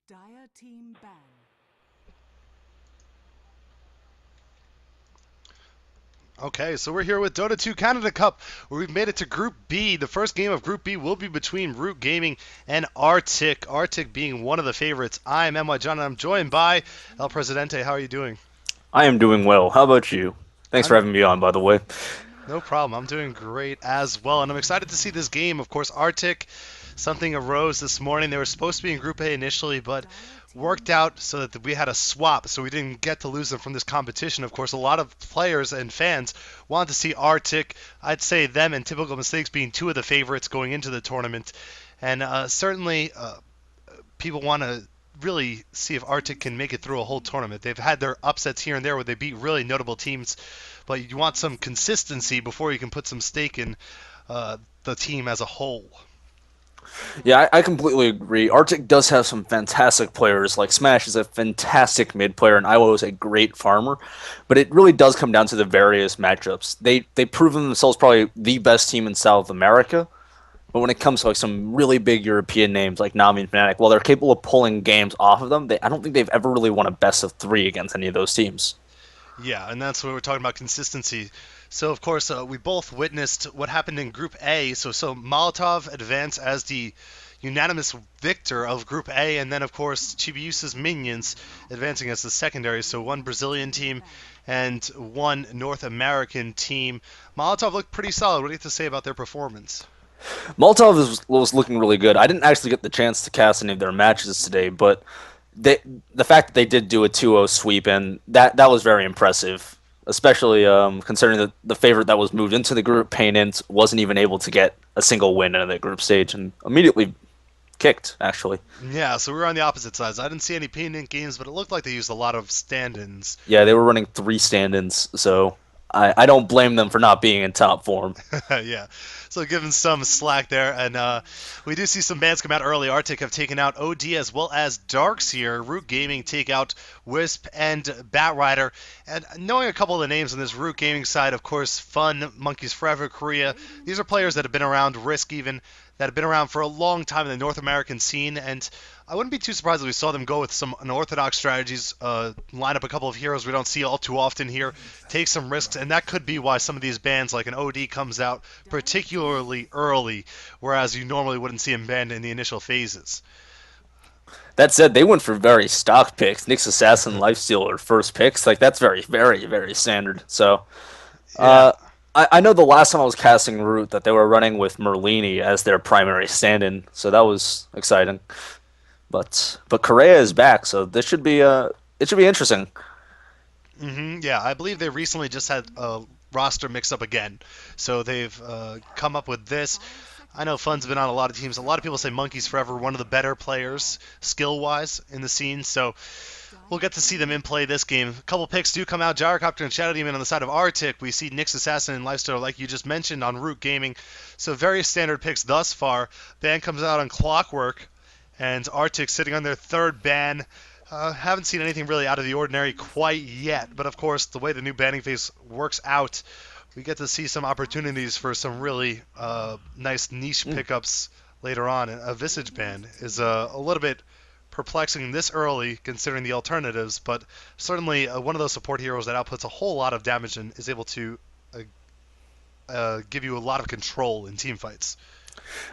Dire team ban. Okay, so we're here with Dota 2 Canada Cup, where we've made it to Group B. The first game of Group B will be between Root Gaming and Artyk. Artyk being one of the favorites. I'm NYJohn, and I'm joined by El Presidente. How are you doing? I am doing well. How about you? Thanks for I'm having me on, by the way. no problem. I'm doing great as well, and I'm excited to see this game. Of course, Artyk, something arose this morning. They were supposed to be in Group A initially, but worked out so that we had a swap, so we didn't get to lose them from this competition. Of course, a lot of players and fans wanted to see Artyk. I'd say them and Typical Mistakes being two of the favorites going into the tournament, and certainly people want to really see if Artyk can make it through a whole tournament. They've had their upsets here and there where they beat really notable teams, but you want some consistency before you can put some stake in the team as a whole. Yeah, I completely agree. Arctic does have some fantastic players. Like Smash is a fantastic mid player, and Iwo is a great farmer. But it really does come down to the various matchups. They've proven themselves probably the best team in South America. But when it comes to like some really big European names like Nami and Fnatic, while they're capable of pulling games off of them, I don't think they've ever really won a best of three against any of those teams. Yeah, and that's what we're talking about consistency. So of course we both witnessed what happened in Group A. So Molotov advanced as the unanimous victor of Group A, and then of course Chibiusa's minions advancing as the secondary. So one Brazilian team and one North American team. Molotov looked pretty solid. What do you have to say about their performance? Was looking really good. I didn't actually get the chance to cast any of their matches today, but the fact that they did do a 2-0 sweep, and that was very impressive, especially considering that the favorite that was moved into the group, Painant, wasn't even able to get a single win in the group stage and immediately kicked, actually. Yeah, so we were on the opposite sides. I didn't see any payment games, but it looked like they used a lot of stand-ins. Yeah, they were running three stand-ins, so I don't blame them for not being in top form. Yeah, so give him some slack there. And we do see some bans come out early. Arctic have taken out OD as well as Darkseer. Root Gaming take out Wisp and Batrider. And knowing a couple of the names on this Root Gaming side, of course, Fun, Monkeys Forever, Korea. These are players that have been around, Risk even, that have been around for a long time in the North American scene. And I wouldn't be too surprised if we saw them go with some unorthodox strategies, line up a couple of heroes we don't see all too often here, take some risks, and that could be why some of these bans, like an OD, comes out particularly early, whereas you normally wouldn't see them banned in the initial phases. That said, they went for very stock picks. Nyx Assassin, Lifestealer, first picks. Like, that's very, very, very standard. So, Yeah. uh, I know the last time I was casting Root that they were running with Merlini as their primary stand-in, so that was exciting. But Correa is back, so this should be it should be interesting. Yeah, I believe they recently just had a roster mix up again, so they've come up with this. I know Fun's been on a lot of teams. A lot of people say Monkeys Forever, one of the better players skill-wise in the scene, so we'll get to see them in play this game. A couple picks do come out. Gyrocopter and Shadow Demon on the side of Arctic. We see Nyx Assassin and Lifestyle, like you just mentioned, on Root Gaming. So very standard picks thus far. Ban comes out on Clockwork, and Arctic sitting on their third ban. Haven't seen anything really out of the ordinary quite yet, but of course, the way the new banning phase works out, we get to see some opportunities for some really nice niche pickups later on. And a Visage ban is a little bit perplexing this early, considering the alternatives, but certainly one of those support heroes that outputs a whole lot of damage and is able to give you a lot of control in team fights.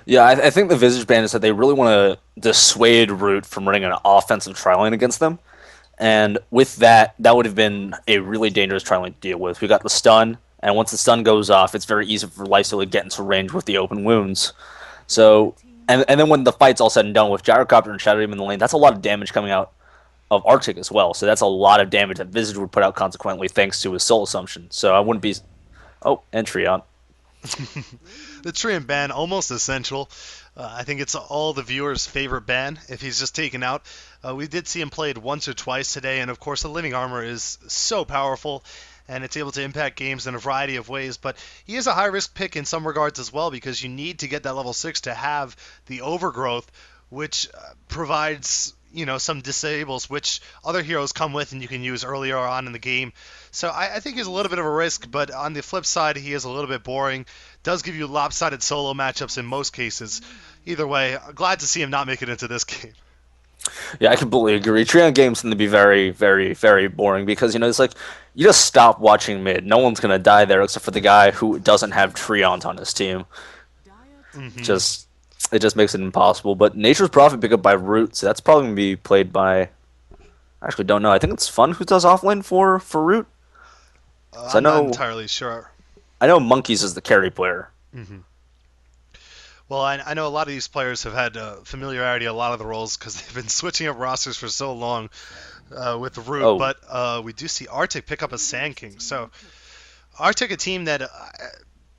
Yeah, I think the Visage ban is that they really want to dissuade Root from running an offensive tri lane against them. And with that, that would have been a really dangerous tri lane to deal with. We got the stun, and once the stun goes off, it's very easy for Lifesteal to get into range with the open wounds. So, and then when the fight's all said and done with Gyrocopter and Shadow Demon in the lane, that's a lot of damage coming out of Arctic as well. So that's a lot of damage that Visage would put out consequently thanks to his soul assumption. So I wouldn't be... Oh, entry out. The Treant ban, almost essential. I think it's all the viewers' favorite ban if he's just taken out. We did see him played once or twice today, and of course the Living Armor is so powerful, and it's able to impact games in a variety of ways, but he is a high-risk pick in some regards as well, because you need to get that level 6 to have the overgrowth, which provides some disables, which other heroes come with and you can use earlier on in the game. So I think he's a little bit of a risk, but on the flip side, he is a little bit boring. Does give you lopsided solo matchups in most cases. Either way, glad to see him not make it into this game. Yeah, I completely agree. Trion games tend to be very, very, very boring because it's like you just stop watching mid. No one's gonna die there except for the guy who doesn't have Trions on his team. Hmm. Just it just makes it impossible. But Nature's Prophet pick up by Root, so that's probably gonna be played by. I actually don't know. I think it's Fun who does offlane for Root. So I'm not entirely sure. I know Monkeys is the carry player. Hmm. Well, I know a lot of these players have had familiarity a lot of the roles because they've been switching up rosters for so long with the Root. Oh, But we do see Artyk pick up a Sand King. So Artyk, a team that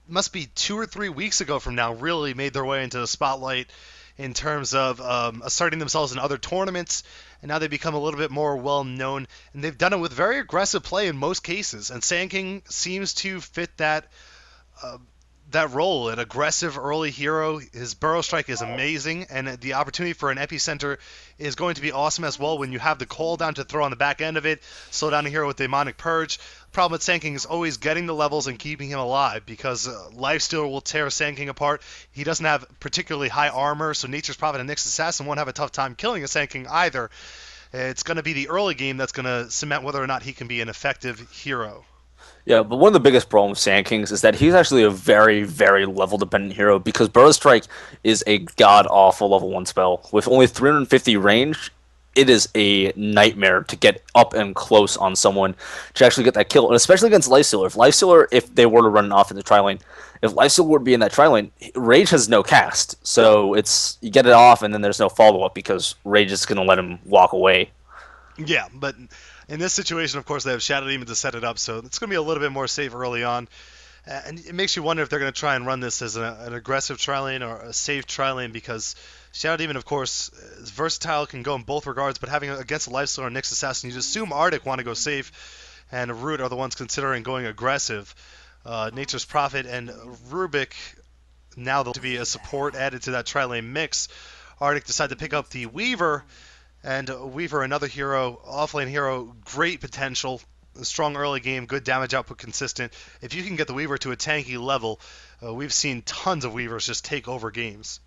must be 2 or 3 weeks ago from now, really made their way into the spotlight in terms of asserting themselves in other tournaments, and now they become a little bit more well known, and they've done it with very aggressive play in most cases. And Sand King seems to fit uh, that role, an aggressive early hero. His burrow strike is amazing, and the opportunity for an epicenter is going to be awesome as well when you have the cooldown to throw on the back end of it, slow down a hero with demonic purge. Problem with Sand King is always getting the levels and keeping him alive because Lifestealer will tear Sand King apart. He doesn't have particularly high armor, so Nature's Prophet and Nyx Assassin won't have a tough time killing a Sand King either. It's going to be the early game that's going to cement whether or not he can be an effective hero. yeah, but one of the biggest problems with Sand Kings is that he's actually a very, very level dependent hero because Burrow Strike is a god awful level 1 spell. With only 350 range, it is a nightmare to get up and close on someone to actually get that kill, and especially against Lifestealer. If they were to run off in the tri lane, if Lifestealer were to be in that tri lane, Rage has no cast, so it's you get it off and then there's no follow up because Rage is going to let him walk away. Yeah, but in this situation, of course, they have Shadow Demon to set it up, so it's going to be a little bit more safe early on. And it makes you wonder if they're going to try and run this as an aggressive tri lane or a safe tri lane because Shadow Demon, of course, is versatile, can go in both regards, but having against a Lifestealer or Nyx Assassin, you'd assume Artyk want to go safe, and Root are the ones considering going aggressive. Nature's Prophet and Rubik, now they'll to be a support added to that tri lane mix. Artyk decided to pick up the Weaver, and Weaver, another hero, offlane hero, great potential, strong early game, good damage output, consistent. If you can get the Weaver to a tanky level, we've seen tons of Weavers just take over games.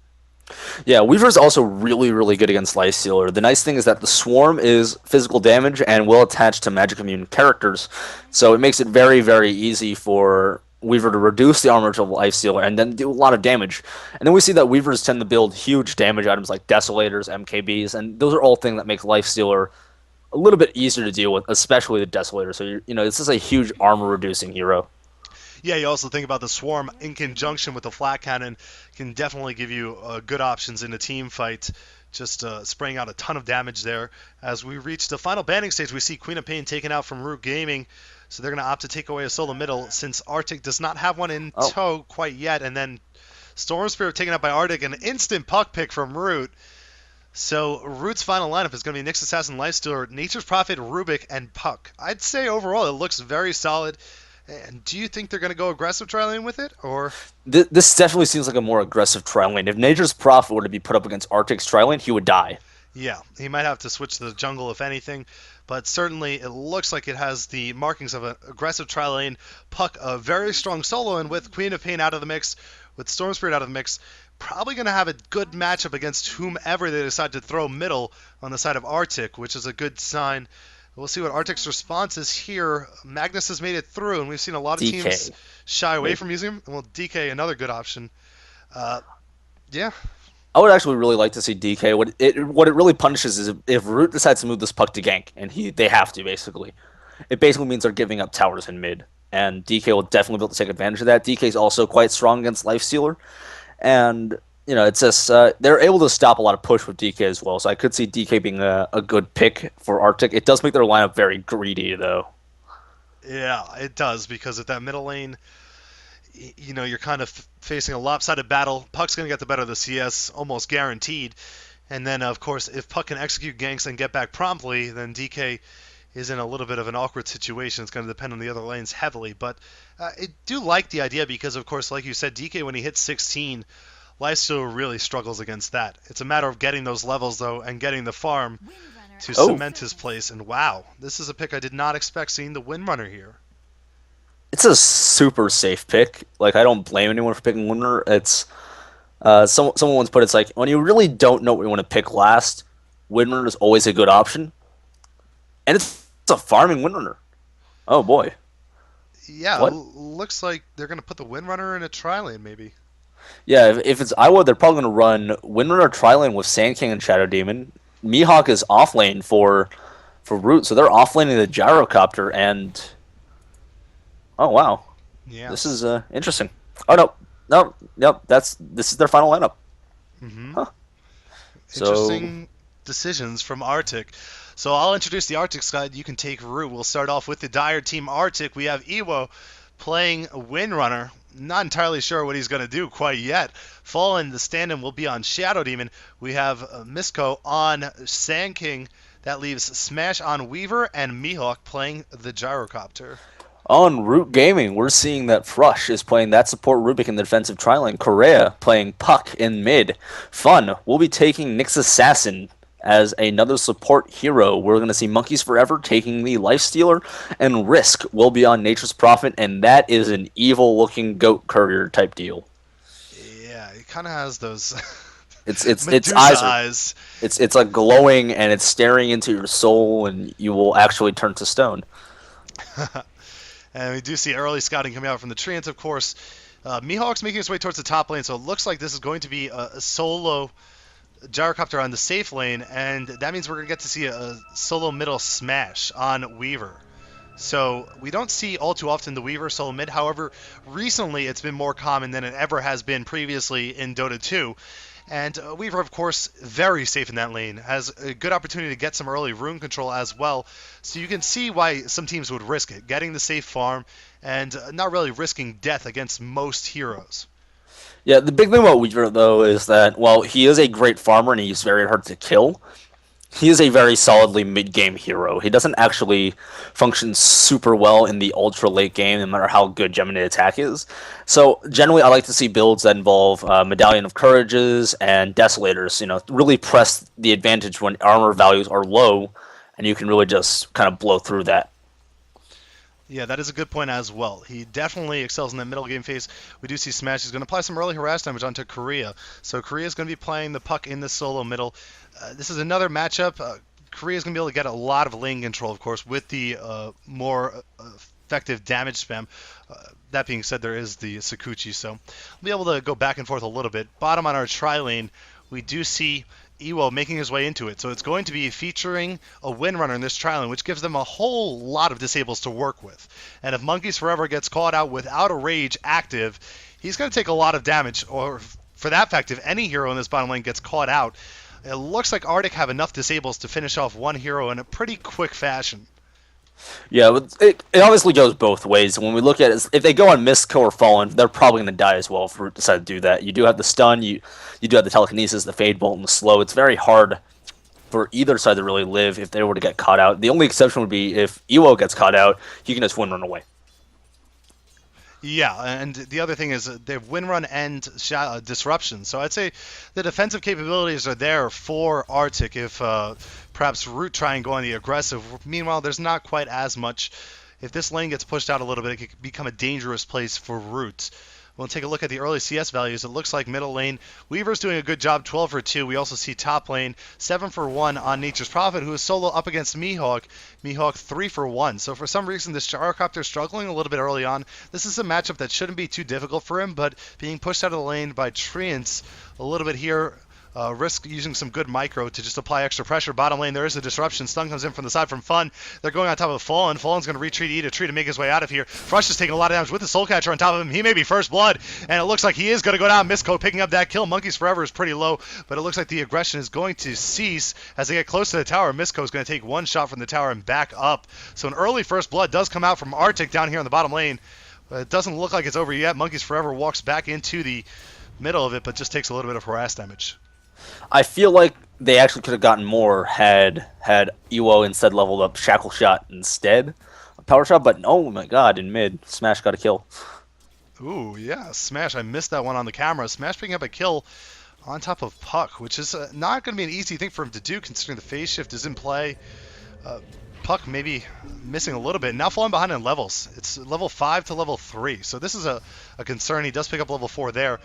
Yeah, Weaver's also really, really good against Lifestealer. The nice thing is that the Swarm is physical damage and will attach to magic immune characters, so it makes it very, very easy for Weaver to reduce the armor to Lifestealer and then do a lot of damage. And then we see that Weavers tend to build huge damage items like Desolators, MKBs, and those are all things that make Lifestealer a little bit easier to deal with, especially the Desolator. So, this is a huge armor reducing hero. Yeah, you also think about the Swarm in conjunction with the Flat Cannon can definitely give you good options in a team fight. Just spraying out a ton of damage there. As we reach the final banning stage, we see Queen of Pain taken out from Root Gaming. So they're going to opt to take away a solo middle since Artyk does not have one in Oh, tow quite yet. And then Storm Spirit taken out by Artyk, an instant puck pick from Root. So Root's final lineup is going to be Nyx Assassin, Lifestealer, Nature's Prophet, Rubik, and Puck. I'd say overall it looks very solid. And do you think they're going to go aggressive tri lane with it, or? this definitely seems like a more aggressive tri-lane. If Nature's Prophet were to be put up against Arctic's tri-lane, he would die. Yeah, he might have to switch to the jungle if anything, but certainly it looks like it has the markings of an aggressive tri lane. Puck, a very strong solo, and with Queen of Pain out of the mix, with Storm Spirit out of the mix, probably going to have a good matchup against whomever they decide to throw middle on the side of Artyk, which is a good sign. We'll see what Arctic's response is here. Magnus has made it through, and we've seen a lot of teams DK. shy away Maybe. from using him. Well, DK, another good option. Uh, yeah, I would actually really like to see DK. What it really punishes is if Root decides to move this puck to gank, and they have to basically. It basically means they're giving up towers in mid, and DK will definitely be able to take advantage of that. DK is also quite strong against Lifestealer, and it's just they're able to stop a lot of push with DK as well. So I could see DK being a good pick for Arctic. It does make their lineup very greedy though. yeah, it does, because if that middle lane, you're kind of facing a lopsided battle. Puck's going to get the better of the CS, almost guaranteed. And then, of course, if Puck can execute ganks and get back promptly, then DK is in a little bit of an awkward situation. It's going to depend on the other lanes heavily. But I do like the idea because, of course, like you said, DK, when he hits 16, Lifesteal really struggles against that. It's a matter of getting those levels, though, and getting the farm to Oh, cement his place. And wow, this is a pick I did not expect seeing the Windrunner here. it's a super safe pick. Like I don't blame anyone for picking Winner. It's someone once put it's like when you really don't know what you want to pick last, Windrunner is always a good option, and it's a farming Windrunner. Oh boy, Yeah, what? looks like they're going to put the Windrunner in a tri-lane, maybe. Yeah, if it's Iowa, they're probably going to run Windrunner Tri-Lane with Sand King and Shadow Demon. Mihawk is off lane for Root, so they're off laning the Gyrocopter, and oh wow, this Yes. is interesting. Oh no, no, no, this is their final lineup. Hmm. Huh. So Interesting decisions from Artyk. So I'll introduce the Artyk side. You can take root. We'll start off with the Dire Team Artyk. We have Ewo playing Windrunner. Not entirely sure what he's going to do quite yet. Fallen, the stand-in will be on Shadow Demon. We have Misko on Sand King. That leaves Smash on Weaver and Mihawk playing the Gyrocopter. on Root Gaming, we're seeing that Frush is playing that support Rubik in the defensive tri-lane. Correa playing Puck in mid. Fun, we'll be taking Nyx Assassin as another support hero. We're going to see Monkeys Forever taking the Lifestealer, and Risk will be on Nature's Prophet, and that is an evil-looking goat courier type deal. Yeah, he kind of has those Its Medusa eyes are eyes. it's like glowing, and it's staring into your soul, and you will actually turn to stone. And we do see early scouting coming out from the Treants, of course. Mihawk's making his way towards the top lane, so it looks like this is going to be a solo Gyrocopter on the safe lane, and that means we're going to get to see a solo middle smash on Weaver. So we don't see all too often the Weaver solo mid. However, recently it's been more common than it ever has been previously in Dota 2. And Weaver, of course, very safe in that lane, has a good opportunity to get some early rune control as well. So you can see why some teams would risk it, getting the safe farm and not really risking death against most heroes. Yeah, the big thing about Weaver, though, is that while he is a great farmer and he's very hard to kill, he is a very solidly mid-game hero. He doesn't actually function super well in the ultra late game, no matter how good Gemini attack is. So generally, I like to see builds that involve Medallion of Courages and Desolators. You know, really press the advantage when armor values are low, and you can really just kind of blow through that. Yeah, that is a good point as well. He definitely excels in that middle game phase. We do see Smash is going to apply some early harass damage onto Korea. So Korea is going to be playing the Puck in the solo middle. This is another matchup. Korea is going to be able to get a lot of lane control, of course, with the more effective damage spam. That being said, there is the Sakuchi, so we'll be able to go back and forth a little bit. Bottom on our tri-lane, we do see Ewo making his way into it. So it's going to be featuring a Windrunner in this tri-lane, which gives them a whole lot of disables to work with. And if Monkeys Forever gets caught out without a Rage active, he's going to take a lot of damage. Or for that fact, if any hero in this bottom lane gets caught out, it looks like Artyk have enough disables to finish off one hero in a pretty quick fashion. Yeah, but it obviously goes both ways. When we look at it, if they go on Mistco or Fallen, they're probably going to die as well if we decide to do that. You do have the stun, you do have the telekinesis, the fade bolt, and the slow. It's very hard for either side to really live if they were to get caught out. The only exception would be if Ewo gets caught out, he can just win run away. Yeah, and the other thing is they have Windrun and Disruption. So I'd say the defensive capabilities are there for Artyk if perhaps Root try and go on the aggressive. Meanwhile, there's not quite as much. If this lane gets pushed out a little bit, it could become a dangerous place for Root. We'll take a look at the early CS values. It looks like middle lane, Weaver's doing a good job, 12 for 2. We also see top lane, 7 for 1 on Nature's Prophet, who is solo up against Mihawk. Mihawk 3 for 1. So for some reason, this Gyrocopter struggling a little bit early on. This is a matchup that shouldn't be too difficult for him, but being pushed out of the lane by Treants a little bit here. Risk using some good micro to just apply extra pressure. Bottom lane, there is a disruption. Stun comes in from the side from Fun. They're going on top of Fallen. Fallen's going to retreat, eat a tree to make his way out of here. Frush is taking a lot of damage with the Soul Catcher on top of him. He may be first blood, and it looks like he is going to go down. Misco picking up that kill. Monkeys Forever is pretty low, but it looks like the aggression is going to cease as they get close to the tower. Misco is going to take one shot from the tower and back up. So an early first blood does come out from Artyk down here on the bottom lane. But it doesn't look like it's over yet. Monkeys Forever walks back into the middle of it, but just takes a little bit of harass damage. I feel like they actually could have gotten more had Ewo instead leveled up Shackle Shot instead of Power Shot, but oh my god, in mid, Smash got a kill. Ooh, yeah, Smash. I missed that one on the camera. Smash picking up a kill on top of Puck, which is not going to be an easy thing for him to do considering the phase shift is in play. Puck maybe missing a little bit. Now falling behind in levels. It's level 5 to level 3. So this is a concern. He does pick up level 4 there.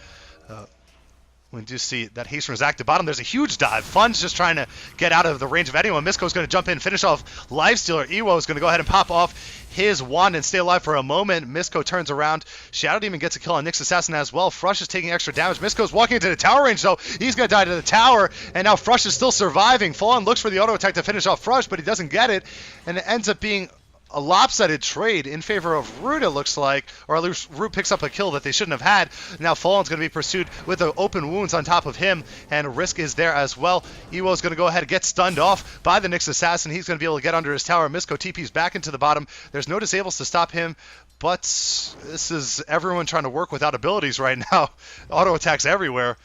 We do see that Hasten is active bottom. There's a huge dive. Fun's just trying to get out of the range of anyone. Misko's going to jump in, finish off Lifestealer. Ewo is going to go ahead and pop off his wand and stay alive for a moment. Misko turns around. Shadow Demon gets a kill on Nyx Assassin as well. Frush is taking extra damage. Misko's walking into the tower range, though. He's going to die to the tower, and now Frush is still surviving. Fallen looks for the auto attack to finish off Frush, but he doesn't get it, and it ends up being a lopsided trade in favor of Root, it looks like, or at least Root picks up a kill that they shouldn't have had. Now Fallen's going to be pursued with the open wounds on top of him, and Risk is there as well. Ewo's going to go ahead and get stunned off by the Nyx Assassin. He's going to be able to get under his tower. Misko TP's back into the bottom. There's no disables to stop him, but this is everyone trying to work without abilities right now. Auto attacks everywhere,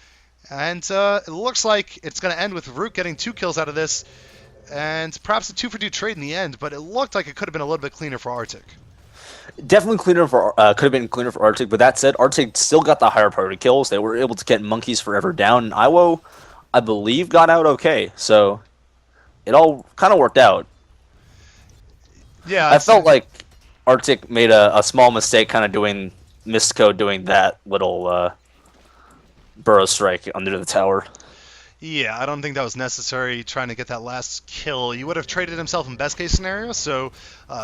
and it looks like it's going to end with Root getting 2 kills out of this, and perhaps a 2-for-2 trade in the end, but it looked like it could have been a little bit cleaner for Artyk. Definitely cleaner for could have been cleaner for Artyk, but that said, Artyk still got the higher priority kills. They were able to get Monkeys Forever down, and Iwo, I believe, got out okay. So it all kind of worked out. Yeah, I felt like Artyk made a small mistake, kind of doing Mistco doing that little burrow strike under the tower. Yeah, I don't think that was necessary, trying to get that last kill. You would have traded himself in best case scenario, so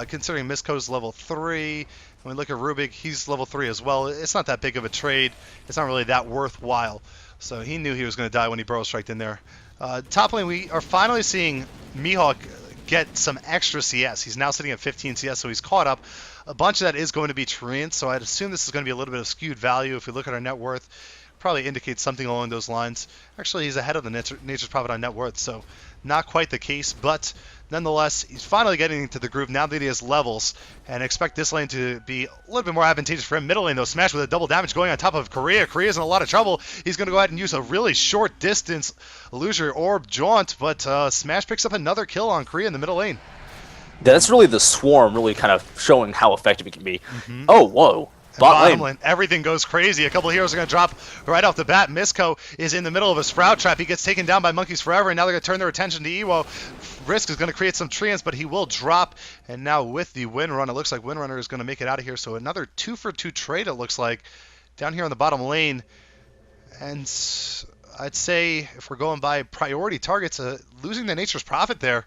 considering Misko's level 3, when we look at Rubik, he's level 3 as well. It's not that big of a trade. It's not really that worthwhile. So he knew he was going to die when he burrow striked in there. Top lane, we are finally seeing Mihawk get some extra CS. He's now sitting at 15 CS, so he's caught up. A bunch of that is going to be Treant, so I'd assume this is going to be a little bit of skewed value. If we look at our net worth, probably indicates something along those lines. Actually, he's ahead of the Nature's Prophet on net worth, so not quite the case, but nonetheless, he's finally getting into the groove now that he has levels, and expect this lane to be a little bit more advantageous for him. Middle lane, though, Smash with a double damage going on top of Korea. Korea's in a lot of trouble. He's going to go ahead and use a really short distance illusory orb jaunt, but Smash picks up another kill on Korea in the middle lane. That's really the swarm really kind of showing how effective it can be. Mm-hmm. Oh, whoa. Bottom lane, everything goes crazy. A couple of heroes are going to drop right off the bat. Misko is in the middle of a Sprout Trap. He gets taken down by Monkeys Forever, and now they're going to turn their attention to Ewo. Risk is going to create some treants, but he will drop. And now with the Windrun, it looks like Windrunner is going to make it out of here. So another 2-for-2 trade, it looks like, down here on the bottom lane. And I'd say if we're going by priority targets, losing the Nature's Prophet there,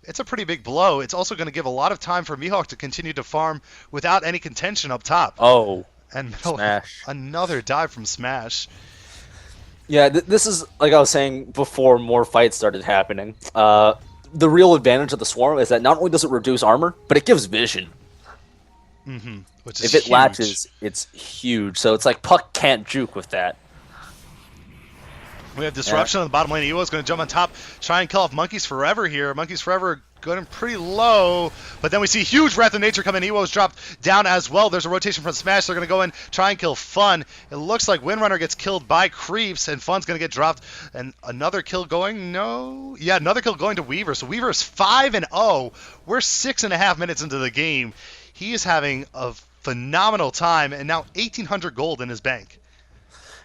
it's a pretty big blow. It's also going to give a lot of time for Mihawk to continue to farm without any contention up top. Oh, and Smash. Another dive from Smash. Yeah, this is, like I was saying before more fights started happening. The real advantage of the Swarm is that not only does it reduce armor, but it gives vision. Mm-hmm. Which is if it huge. latches, it's huge. So it's like Puck can't juke with that. We have Disruption on the bottom lane. Ewo's going to jump on top, try and kill off Monkeys Forever here. Monkeys Forever going pretty low, but then we see huge Wrath of Nature come in. Ewo's dropped down as well. There's a rotation from Smash. They're going to go in, try and kill Fun. It looks like Windrunner gets killed by Creeps, and Fun's going to get dropped. And another kill going, no? Yeah, another kill going to Weaver. So Weaver is 5-0. We're 6.5 minutes into the game. He is having a phenomenal time, and now 1,800 gold in his bank.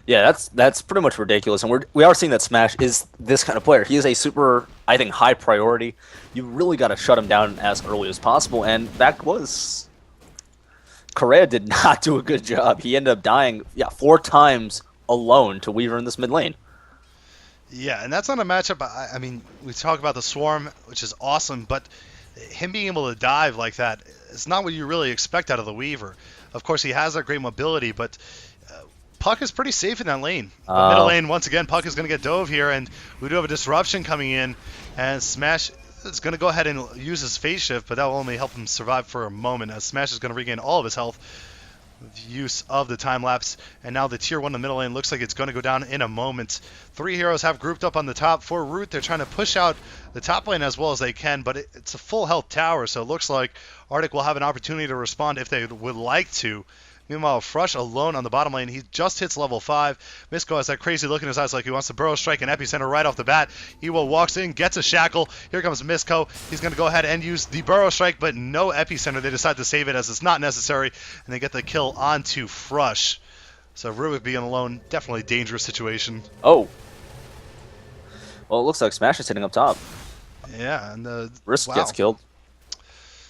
Yeah, that's pretty much ridiculous, and we are seeing that Smash is this kind of player. He is a super, I think, high priority. You really got to shut him down as early as possible, and that was... Correa did not do a good job. He ended up dying, 4 times alone to Weaver in this mid lane. Yeah, and that's not a matchup. I mean, we talk about the Swarm, which is awesome, but him being able to dive like that is not what you really expect out of the Weaver. Of course, he has that great mobility, but... Puck is pretty safe in that lane. The middle lane, once again, Puck is going to get dove here, and we do have a Disruption coming in, and Smash is going to go ahead and use his Phase Shift, but that will only help him survive for a moment, as Smash is going to regain all of his health with use of the time lapse, and now the Tier 1 in the middle lane looks like it's going to go down in a moment. 3 heroes have grouped up on the top. For Root, they're trying to push out the top lane as well as they can, but it's a full health tower, so it looks like Artyk will have an opportunity to respond if they would like to. Meanwhile, Frush alone on the bottom lane. He just hits level 5. Misko has that crazy look in his eyes like he wants to burrow strike an epicenter right off the bat. Ewo walks in, gets a shackle. Here comes Misko. He's going to go ahead and use the burrow strike, but no epicenter. They decide to save it as it's not necessary, and they get the kill onto Frush. So Rubik being alone, definitely a dangerous situation. Oh. Well, it looks like Smash is sitting up top. Yeah, and Risk gets killed.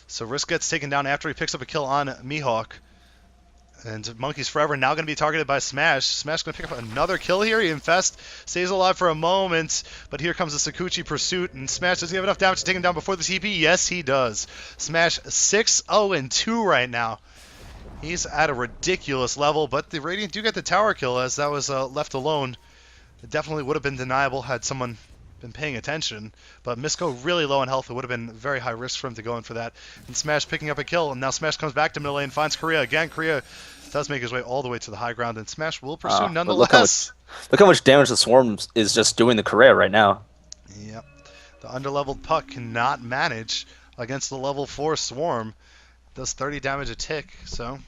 So Risk gets taken down after he picks up a kill on Mihawk. And Monkeys Forever now going to be targeted by Smash. Smash going to pick up another kill here. He Infest stays alive for a moment, but here comes the Sakuchi pursuit, and Smash, does he have enough damage to take him down before the TP? Yes, he does. Smash 6-0-2 right now. He's at a ridiculous level, but the Radiant do get the tower kill as that was left alone. It definitely would have been deniable had someone been paying attention, but Misko really low on health. It would have been very high risk for him to go in for that. And Smash picking up a kill, and now Smash comes back to middle lane, finds Korea again. Korea does make his way all the way to the high ground, and Smash will pursue nonetheless. Look how much damage the Swarm is just doing to Korea right now. Yep. The underleveled Puck cannot manage against the level 4 Swarm. Does 30 damage a tick, so...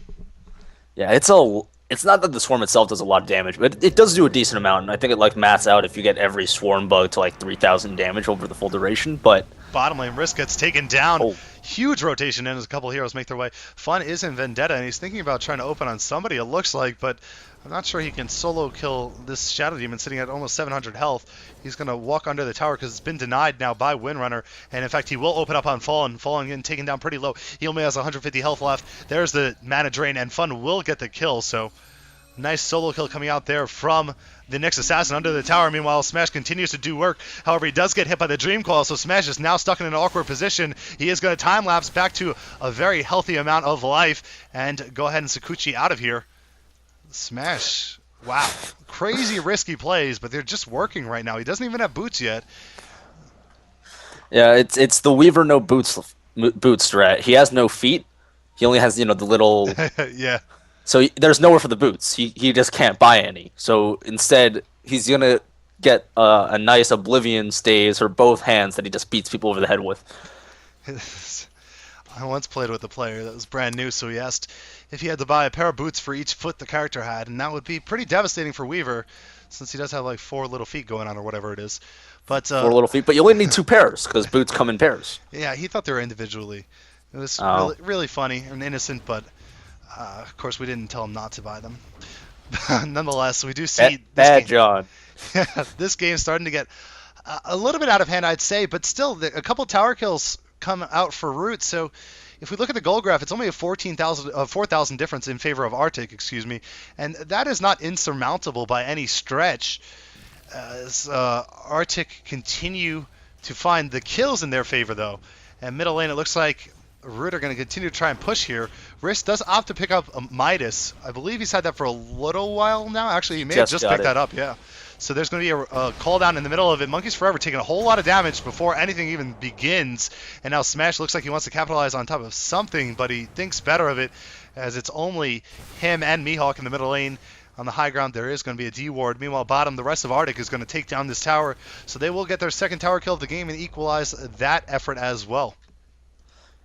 Yeah, it's not that the Swarm itself does a lot of damage, but it does do a decent amount, and I think it like mats out if you get every Swarm bug to like 3,000 damage over the full duration, but... Bottom lane, Risk gets taken down. Oh. Huge rotation in as a couple of heroes make their way. Fun is in Vendetta, and he's thinking about trying to open on somebody, it looks like, but I'm not sure he can solo kill this Shadow Demon sitting at almost 700 health. He's going to walk under the tower because it's been denied now by Windrunner, and in fact he will open up on Fallen. Fallen getting taken down pretty low. He only has 150 health left. There's the mana drain, and Fun will get the kill, so nice solo kill coming out there from the Nyx Assassin under the tower. Meanwhile, Smash continues to do work. However, he does get hit by the Dream Coil, so Smash is now stuck in an awkward position. He is going to time-lapse back to a very healthy amount of life and go ahead and Sakuchi out of here. Smash, wow. Crazy risky plays, but they're just working right now. He doesn't even have boots yet. Yeah, it's the Weaver no boots strat. He has no feet. He only has, the little... Yeah. So there's nowhere for the boots. He just can't buy any. So instead, he's going to get a nice Oblivion stays for both hands that he just beats people over the head with. I once played with a player that was brand new, so he asked if he had to buy a pair of boots for each foot the character had, and that would be pretty devastating for Weaver, since he does have like 4 little feet going on or whatever it is. But 4 little feet, but you only need 2 pairs, because boots come in pairs. Yeah, he thought they were individually. It was really, really funny and innocent, but of course we didn't tell him not to buy them. Nonetheless, we do see Bad John. This game starting to get a little bit out of hand, I'd say, but still a couple tower kills come out for Root. So if we look at the goal graph, it's only a 4,000 difference in favor of Artyk, and that is not insurmountable by any stretch. As Artyk continue to find the kills in their favor, though. And middle lane, it looks like Root are going to continue to try and push here. Risk does opt to pick up Midas. I believe he's had that for a little while now. Actually, he may have just picked that up, yeah. So there's going to be a call down in the middle of it. Monkeys Forever taking a whole lot of damage before anything even begins. And now Smash looks like he wants to capitalize on top of something, but he thinks better of it as it's only him and Mihawk in the middle lane. On the high ground, there is going to be a D-ward. Meanwhile, bottom, the rest of Artyk is going to take down this tower. So they will get their second tower kill of the game and equalize that effort as well.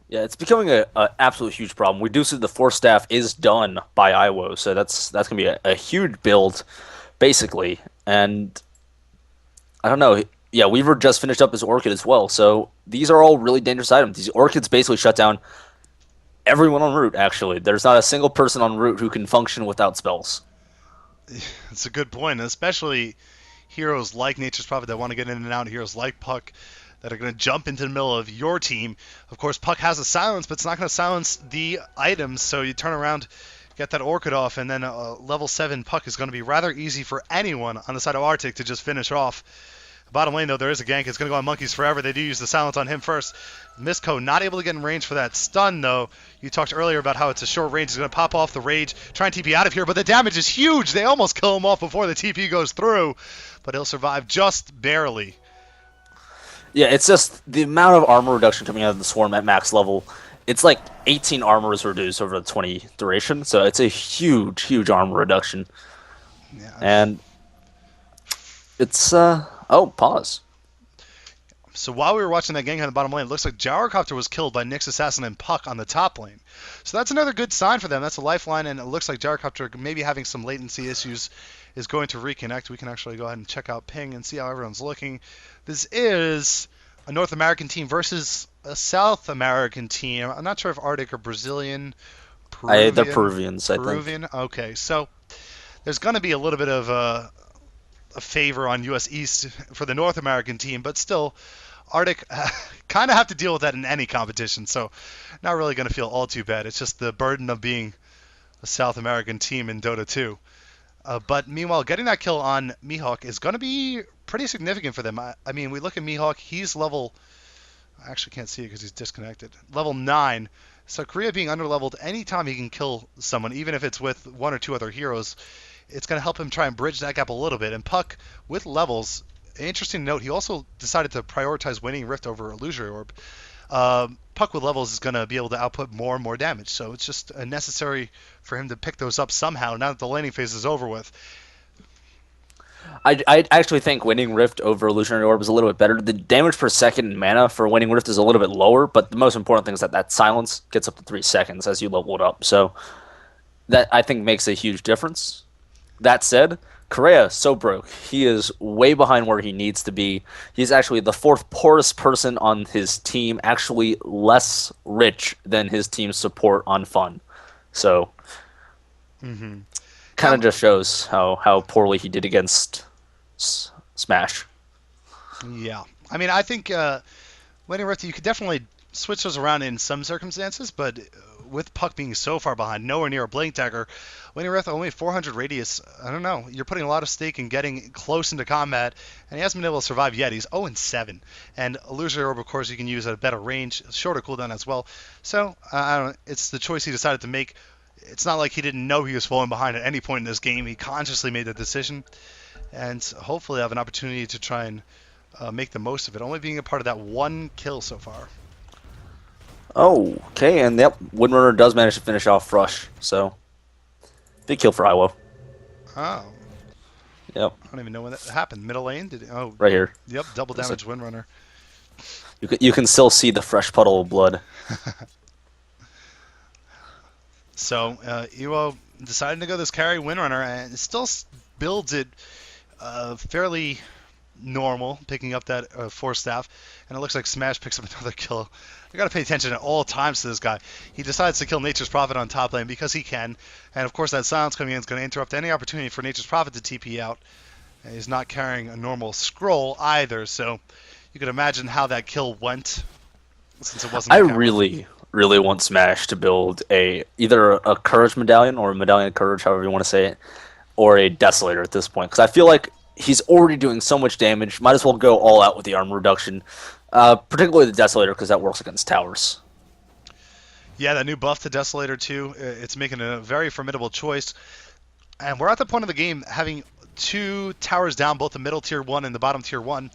Yeah, it's becoming an absolute huge problem. We do see the Force Staff is done by Iwo, so that's going to be a huge build, basically. And I don't know. Yeah, Weaver just finished up his Orchid as well, so these are all really dangerous items. These Orchids basically shut down everyone on Root, actually. There's not a single person on Root who can function without spells. It's a good point, especially heroes like Nature's Prophet that want to get in and out, heroes like Puck that are going to jump into the middle of your team. Of course, Puck has a silence, but it's not going to silence the items, so you turn around, get that Orchid off, and then a level 7 Puck is going to be rather easy for anyone on the side of Artyk to just finish off. Bottom lane, though, there is a gank. It's going to go on Monkeys Forever. They do use the silence on him first. Misko not able to get in range for that stun, though. You talked earlier about how it's a short range. He's going to pop off the rage, try and TP out of here, but the damage is huge. They almost kill him off before the TP goes through, but he'll survive just barely. Yeah, it's just the amount of armor reduction coming out of the Swarm at max level. It's like 18 armor is reduced over the 20 duration, so it's a huge, huge armor reduction. Yeah. And it's... Oh, pause. So while we were watching that gank on the bottom lane, it looks like Gyrocopter was killed by Nyx Assassin and Puck on the top lane. So that's another good sign for them. That's a lifeline, and it looks like Gyrocopter maybe having some latency issues is going to reconnect. We can actually go ahead and check out ping and see how everyone's looking. This is a North American team versus a South American team. I'm not sure if Artyk or Brazilian. They're Peruvians, I think. Peruvian? Okay, so there's going to be a little bit of a favor on U.S. East for the North American team, but still, Artyk kind of have to deal with that in any competition, so not really going to feel all too bad. It's just the burden of being a South American team in Dota 2. But meanwhile, getting that kill on Mihawk is going to be pretty significant for them. I mean, we look at Mihawk, he's level. I actually can't see it because he's disconnected. Level 9. So Korea being underleveled, anytime he can kill someone, even if it's with one or two other heroes, it's going to help him try and bridge that gap a little bit. And Puck, with levels, interesting note, he also decided to prioritize winning Rift over Illusory Orb. Puck with levels is going to be able to output more and more damage, so it's just necessary for him to pick those up somehow now that the laning phase is over with. I actually think winning Rift over Illusionary Orb is a little bit better. The damage per second in mana for winning Rift is a little bit lower, but the most important thing is that silence gets up to 3 seconds as you level it up. So that, I think, makes a huge difference. That said, Correa so broke. He is way behind where he needs to be. He's actually the fourth poorest person on his team, actually less rich than his team's support on fun. So kind of just shows how poorly he did against Smash. Yeah. I mean, I think winning Rift, you could definitely switch those around in some circumstances, but with Puck being so far behind, nowhere near a Blink Dagger, winning Rift only 400 radius, I don't know. You're putting a lot of stake in getting close into combat, and he hasn't been able to survive yet. He's 0-7. And Illusory Orb, of course, you can use at a better range, shorter cooldown as well. So, I don't know. It's the choice he decided to make. It's not like he didn't know he was falling behind at any point in this game. He consciously made the decision, and hopefully have an opportunity to try and make the most of it, only being a part of that one kill so far. Oh, okay, and yep, Windrunner does manage to finish off Rush, so big kill for Iwo. Oh. Yep. I don't even know when that happened. Middle lane? Oh, right here. Yep, double damage Windrunner. You can still see the fresh puddle of blood. So, Iwo decided to go this carry Windrunner, and it still builds it fairly normal, picking up that Force Staff, and it looks like Smash picks up another kill. I gotta pay attention at all times to this guy. He decides to kill Nature's Prophet on top lane because he can, and of course that silence coming in is going to interrupt any opportunity for Nature's Prophet to TP out. And he's not carrying a normal scroll either, so you can imagine how that kill went, since it wasn't. I really want Smash to build either a Courage Medallion or a Medallion of Courage, however you want to say it, or a Desolator at this point, because I feel like he's already doing so much damage. Might as well go all out with the armor reduction, particularly the Desolator, because that works against towers. Yeah, that new buff to Desolator too, it's making a very formidable choice. And we're at the point of the game having 2 towers down, both the middle tier 1 and the bottom tier 1,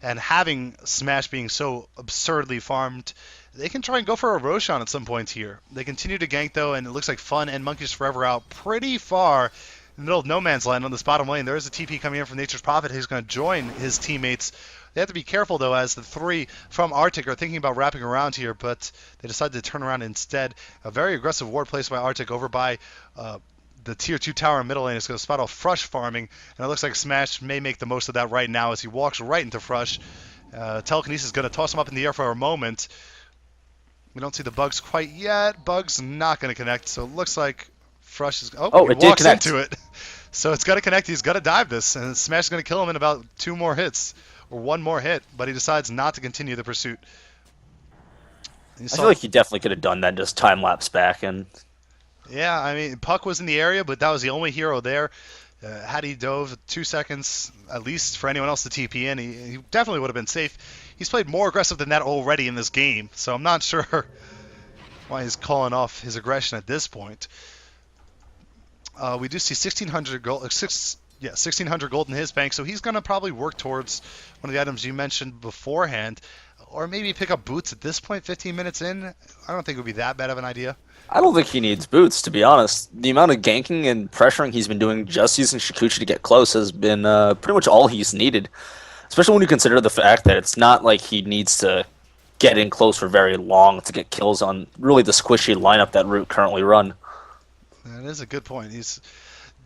and having Smash being so absurdly farmed, they can try and go for a Roshan at some point here. They continue to gank though, and it looks like Fun and Monkeys Forever out pretty far in the middle of no man's land on this bottom lane. There is a TP coming in from Nature's Prophet who's going to join his teammates. They have to be careful though, as the 3 from Artyk are thinking about wrapping around here, but they decided to turn around instead. A very aggressive ward placed by Artyk over by the tier 2 tower in middle lane. Is going to spot off Frush farming, and it looks like Smash may make the most of that right now as he walks right into Frush. Telekinesis is going to toss him up in the air for a moment. We don't see the Bugs quite yet. Bugs not going to connect, so it looks like Frush is... Oh, he walks into it. So it's got to connect. He's got to dive this, and Smash is going to kill him in about 2 more hits, or 1 more hit, but he decides not to continue the pursuit. I feel like he definitely could have done that, just time-lapse back. And yeah, I mean, Puck was in the area, but that was the only hero there. Had he dove 2 seconds, at least for anyone else to TP in, he definitely would have been safe. He's played more aggressive than that already in this game, so I'm not sure why he's calling off his aggression at this point. We do see 1,600 gold, 1,600 gold in his bank, so he's going to probably work towards one of the items you mentioned beforehand, or maybe pick up boots at this point, 15 minutes in. I don't think it would be that bad of an idea. I don't think he needs boots, to be honest. The amount of ganking and pressuring he's been doing just using Shikuchi to get close has been pretty much all he's needed. Especially when you consider the fact that it's not like he needs to get in close for very long to get kills on really the squishy lineup that Root currently run. That is a good point. He's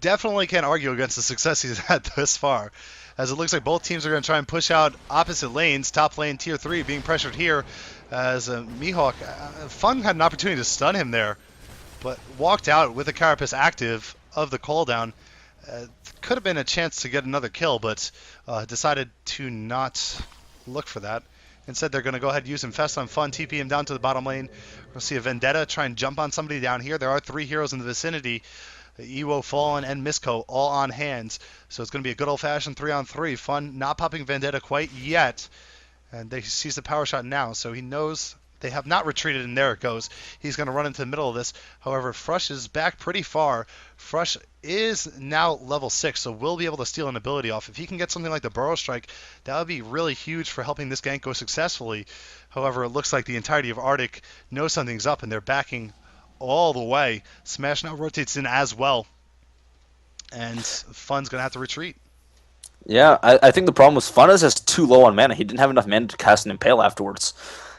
definitely can't argue against the success he's had this far, as it looks like both teams are going to try and push out opposite lanes. Top lane tier 3 being pressured here, as Mihawk, Fun had an opportunity to stun him there, but walked out with the Carapace active of the cooldown. Could have been a chance to get another kill, but decided to not look for that. Instead, they're going to go ahead and use Infest on Fun, TP him down to the bottom lane. We'll see a Vendetta try and jump on somebody down here. There are 3 heroes in the vicinity. Ewo, Fallen, and Misko all on hands. So it's going to be a good old-fashioned 3-on-3. Fun not popping Vendetta quite yet. And they sees the power shot now, so he knows they have not retreated, and there it goes. He's going to run into the middle of this. However, Frush is back pretty far. Frush is now level 6, so will be able to steal an ability off. If he can get something like the Burrow Strike, that would be really huge for helping this gank go successfully. However, it looks like the entirety of Artyk knows something's up, and they're backing all the way. Smash now rotates in as well, and Fun's going to have to retreat. Yeah, I think the problem was Fun is just too low on mana. He didn't have enough mana to cast an Impale afterwards.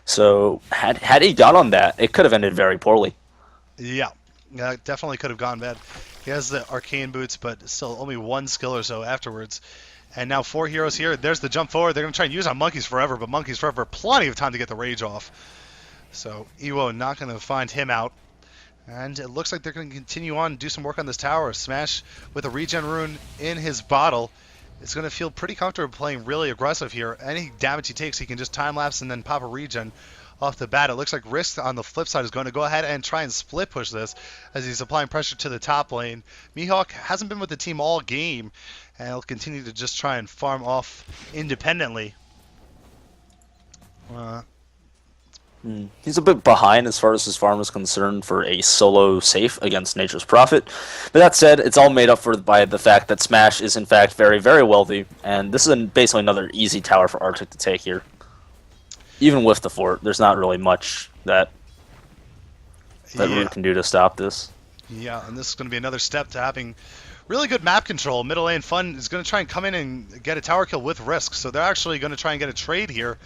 So had he got on that, it could have ended very poorly. Yeah, it definitely could have gone bad. He has the Arcane Boots, but still only 1 skill or so afterwards. And now 4 heroes here. There's the jump forward. They're going to try and use on Monkeys Forever, but Monkeys Forever, plenty of time to get the Rage off. So Ewo not going to find him out. And it looks like they're going to continue on and do some work on this tower. Smash with a regen rune in his bottle. It's going to feel pretty comfortable playing really aggressive here. Any damage he takes, he can just time-lapse and then pop a regen off the bat. It looks like Risk on the flip side is going to go ahead and try and split push this as he's applying pressure to the top lane. Mihawk hasn't been with the team all game, and he'll continue to just try and farm off independently. He's a bit behind as far as his farm is concerned for a solo safe against Nature's Prophet. But that said, it's all made up for by the fact that Smash is in fact very, very wealthy, and this is basically another easy tower for Artyk to take here. Even with the fort, there's not really much that Root can do to stop this. Yeah, and this is going to be another step to having really good map control. Middle lane Fun is going to try and come in and get a tower kill with Risk, so they're actually going to try and get a trade here.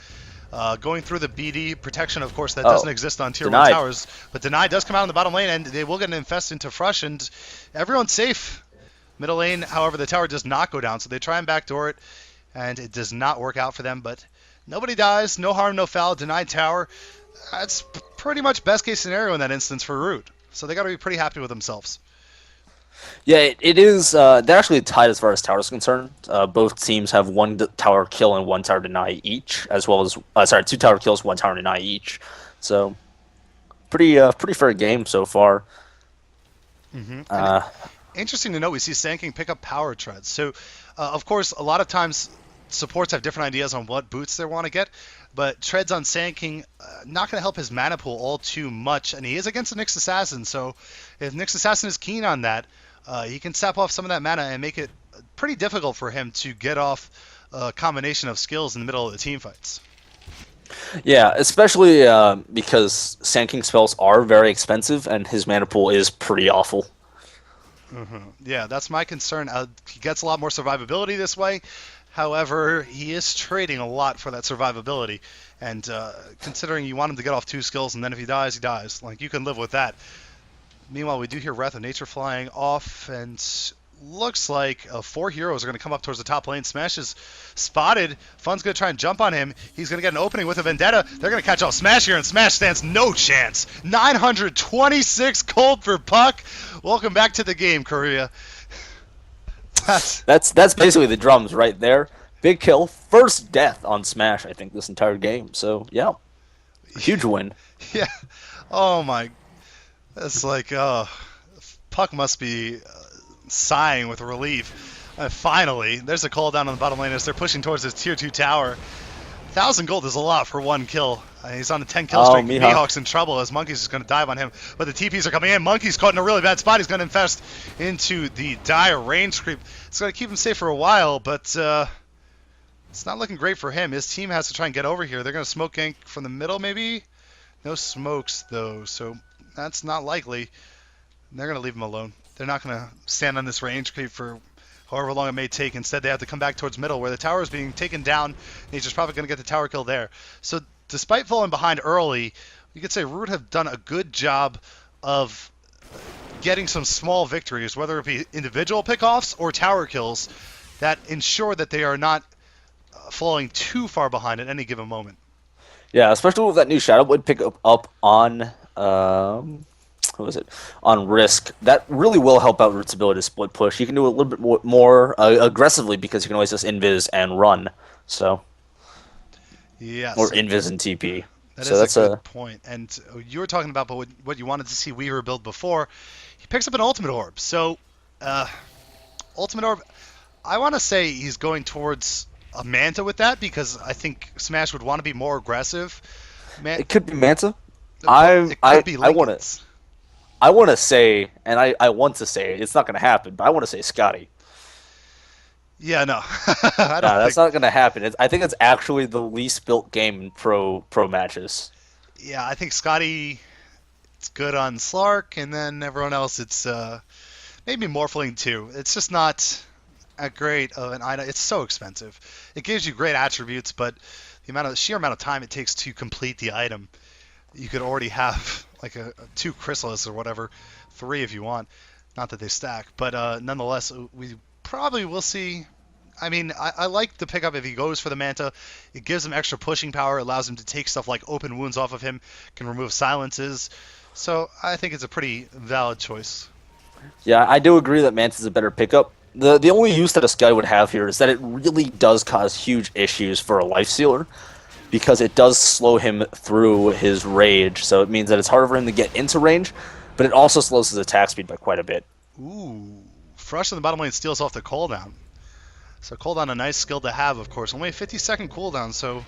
Going through the BD protection, of course, that doesn't exist on tier 1 towers. But Deny does come out in the bottom lane, and they will get an infest into Frush, and everyone's safe. Middle lane, however, the tower does not go down, so they try and backdoor it, and it does not work out for them. But nobody dies, no harm, no foul, denied tower. That's pretty much best case scenario in that instance for Root. So they got to be pretty happy with themselves. Yeah, it is. They're actually tied as far as towers concerned. Both teams have 1 tower kill and 1 tower deny each, as well as 2 tower kills, 1 tower deny each. So pretty fair game so far. Interesting to note, we see Sand King pick up power treads. So, of course, a lot of times supports have different ideas on what boots they want to get, but treads on Sand King not going to help his mana pool all too much, and he is against the Nyx Assassin. So, if Nyx Assassin is keen on that, he can sap off some of that mana and make it pretty difficult for him to get off a combination of skills in the middle of the team fights. Yeah, especially because Sand King spells are very expensive and his mana pool is pretty awful. Yeah, that's my concern. He gets a lot more survivability this way. However, he is trading a lot for that survivability. And considering you want him to get off 2 skills and then if he dies, he dies. Like, you can live with that. Meanwhile, we do hear Wrath of Nature flying off, and looks like 4 heroes are going to come up towards the top lane. Smash is spotted. Fun's going to try and jump on him. He's going to get an opening with a Vendetta. They're going to catch off Smash here, and Smash stands no chance. 926 gold for Puck. Welcome back to the game, Korea. That's basically the drums right there. Big kill. First death on Smash, I think, this entire game. So, yeah. Huge win. Yeah. Oh, my. It's like, Puck must be sighing with relief. Finally, there's a call down on the bottom lane as they're pushing towards this tier 2 tower. 1,000 gold is a lot for 1 kill. He's on a 10 kill streak. Mihawk's in trouble as Monkey's is going to dive on him. But the TPs are coming in. Monkey's caught in a really bad spot. He's going to infest into the dire range creep. It's going to keep him safe for a while, but it's not looking great for him. His team has to try and get over here. They're going to smoke gank from the middle, maybe? No smokes, though, so that's not likely. They're going to leave him alone. They're not going to stand on this range creep for however long it may take. Instead, they have to come back towards middle, where the tower is being taken down. Nature's probably going to get the tower kill there. So, despite falling behind early, you could say Root have done a good job of getting some small victories, whether it be individual pickoffs or tower kills, that ensure that they are not falling too far behind at any given moment. Yeah, especially with that new Shadow Blade pick up on on Risk. That really will help out Root's ability to split push. You can do a little bit more aggressively because you can always just invis and run. So Yes, or Invis and TP. that So is a that's good a point. And you were talking about what you wanted to see Weaver build before. He picks up an Ultimate Orb. So, uh, Ultimate Orb, I want to say he's going towards a Manta with that because I think Smash would want to be more aggressive. Man, it could be Manta. but I it could I be I want to Lincoln's. I want to say, and I want to say it's not going to happen, but I want to say Scotty. Yeah, no, I don't No, that's think. not going to happen. I think it's actually the least built game in pro matches. Yeah, I think Scotty. It's good on Slark, and then everyone else. It's maybe Morphling too. It's just not a great of an item. It's so expensive. It gives you great attributes, but the sheer amount of time it takes to complete the item, you could already have like a two Chrysalis or whatever, three if you want. Not that they stack, but nonetheless, we probably will see. I mean, I like the pickup if he goes for the Manta. It gives him extra pushing power, allows him to take stuff like open wounds off of him, can remove silences. So I think it's a pretty valid choice. Yeah, I do agree that Manta's a better pickup. The only use that a Sky would have here is that it really does cause huge issues for a Life Stealer because it does slow him through his rage. So it means that it's harder for him to get into range, but it also slows his attack speed by quite a bit. Ooh, Fresh in the bottom lane steals off the cooldown. So cooldown, a nice skill to have, of course. Only a 50-second cooldown, so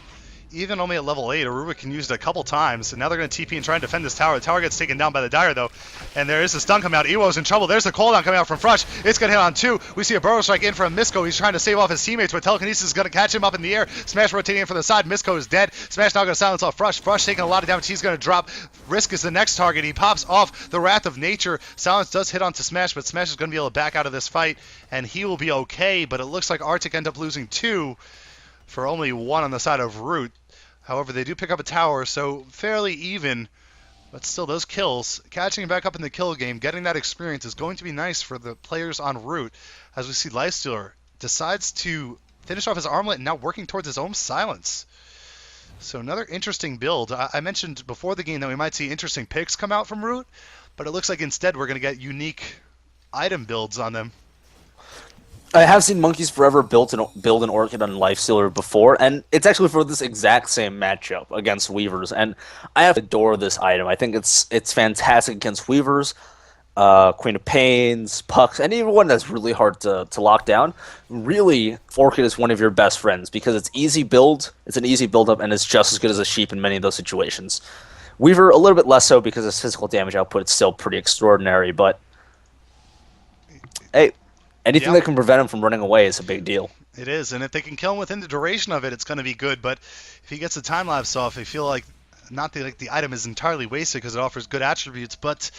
even only at level 8, Aruba can use it a couple times. And now they're going to TP and try and defend this tower. The tower gets taken down by the Dire, though. And there is a stun coming out. Ewo's in trouble. There's the cooldown coming out from Frush. It's going to hit on 2. We see a Burrow Strike in from Misko. He's trying to save off his teammates, but Telekinesis is going to catch him up in the air. Smash rotating in from the side. Misko is dead. Smash now going to silence off Frush. Frush taking a lot of damage. He's going to drop. Risk is the next target. He pops off the Wrath of Nature. Silence does hit onto Smash, but Smash is going to be able to back out of this fight, and he will be okay. But it looks like Artyk end up losing 2 for only 1 on the side of Root. However, they do pick up a tower, so fairly even. But still, those kills, catching back up in the kill game, getting that experience is going to be nice for the players en route. As we see Lifestealer decides to finish off his armlet and now working towards his own silence. So another interesting build. I mentioned before the game that we might see interesting picks come out from Root, but it looks like instead we're going to get unique item builds on them. I have seen Monkeys Forever build an Orchid on Lifestealer before, and it's actually for this exact same matchup against Weavers, and I have to adore this item. I think it's fantastic against Weavers, Queen of Pains, Pucks, anyone that's really hard to lock down. Really, Orchid is one of your best friends because it's easy build, it's an easy build up, and it's just as good as a sheep in many of those situations. Weaver a little bit less so because his physical damage output is still pretty extraordinary, but hey, anything Yeah, that can prevent him from running away is a big deal. it is, and if they can kill him within the duration of it, it's going to be good. But if he gets the time lapse off, I feel like not the item is entirely wasted because it offers good attributes, but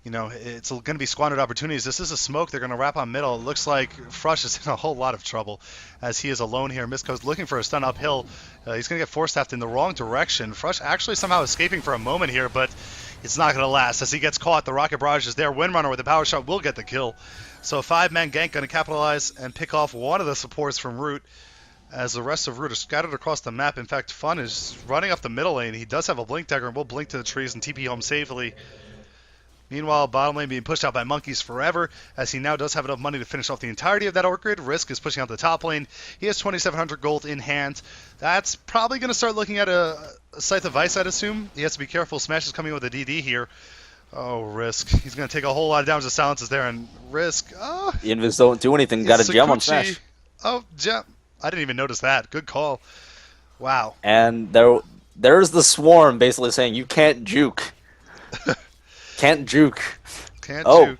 it's going to be squandered opportunities. This is a smoke they're going to wrap on middle. It looks like Frush is in a whole lot of trouble as he is alone here. Misko's looking for a stun uphill. He's going to get force-staffed in the wrong direction. Frush actually somehow escaping for a moment here, but it's not going to last as he gets caught. The Rocket Barrage is there. Windrunner with a power shot will get the kill. So a 5-man gank going to capitalize and pick off one of the supports from Root as the rest of Root are scattered across the map. In fact, Fun is running up the middle lane. He does have a Blink Dagger and will blink to the trees and TP home safely. Meanwhile, bottom lane being pushed out by Monkeys Forever, as he now does have enough money to finish off the entirety of that Orchid. Risk is pushing out the top lane. He has 2,700 gold in hand. That's probably going to start looking at a Scythe of Ice, I'd assume. He has to be careful. Smash is coming with a DD here. Oh, Risk. He's going to take a whole lot of damage. The silence is there, and Risk. Oh, The Invis don't do anything. Got a gem on Sakuchi. Smash. Oh, gem. I didn't even notice that. Good call. Wow. And there's the swarm basically saying you can't juke. Can't juke. Can't Oh. juke.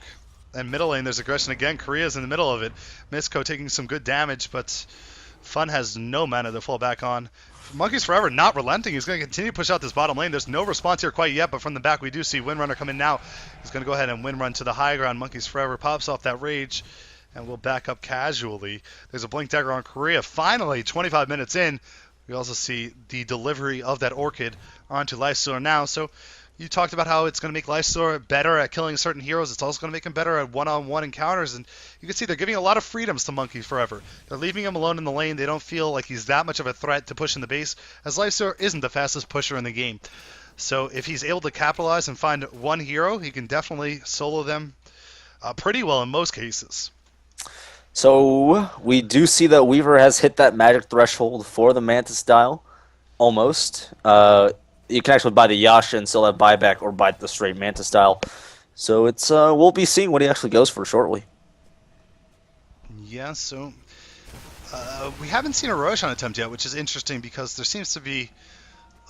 And middle lane, there's aggression again. Korea's in the middle of it. Misko taking some good damage, but Fun has no mana to fall back on. Monkeys Forever not relenting. He's going to continue to push out this bottom lane. There's no response here quite yet, but from the back we do see Windrunner come in now. He's going to go ahead and Windrun to the high ground. Monkeys Forever pops off that rage and will back up casually. There's a Blink Dagger on Korea. Finally, 25 minutes in, we also see the delivery of that Orchid onto Lifestealer now. So you talked about how it's going to make Lifestealer better at killing certain heroes. It's also going to make him better at one-on-one encounters. And you can see they're giving a lot of freedoms to Monkeys Forever. They're leaving him alone in the lane. They don't feel like he's that much of a threat to push in the base, as Lifestealer isn't the fastest pusher in the game. So if he's able to capitalize and find one hero, he can definitely solo them pretty well in most cases. So we do see that Weaver has hit that magic threshold for the Mantis style. almost. You can actually buy the Yasha and still have buyback, or buy the straight Manta style. So it's we'll be seeing what he actually goes for shortly. Yeah, so we haven't seen a Roshan attempt yet, which is interesting because there seems to be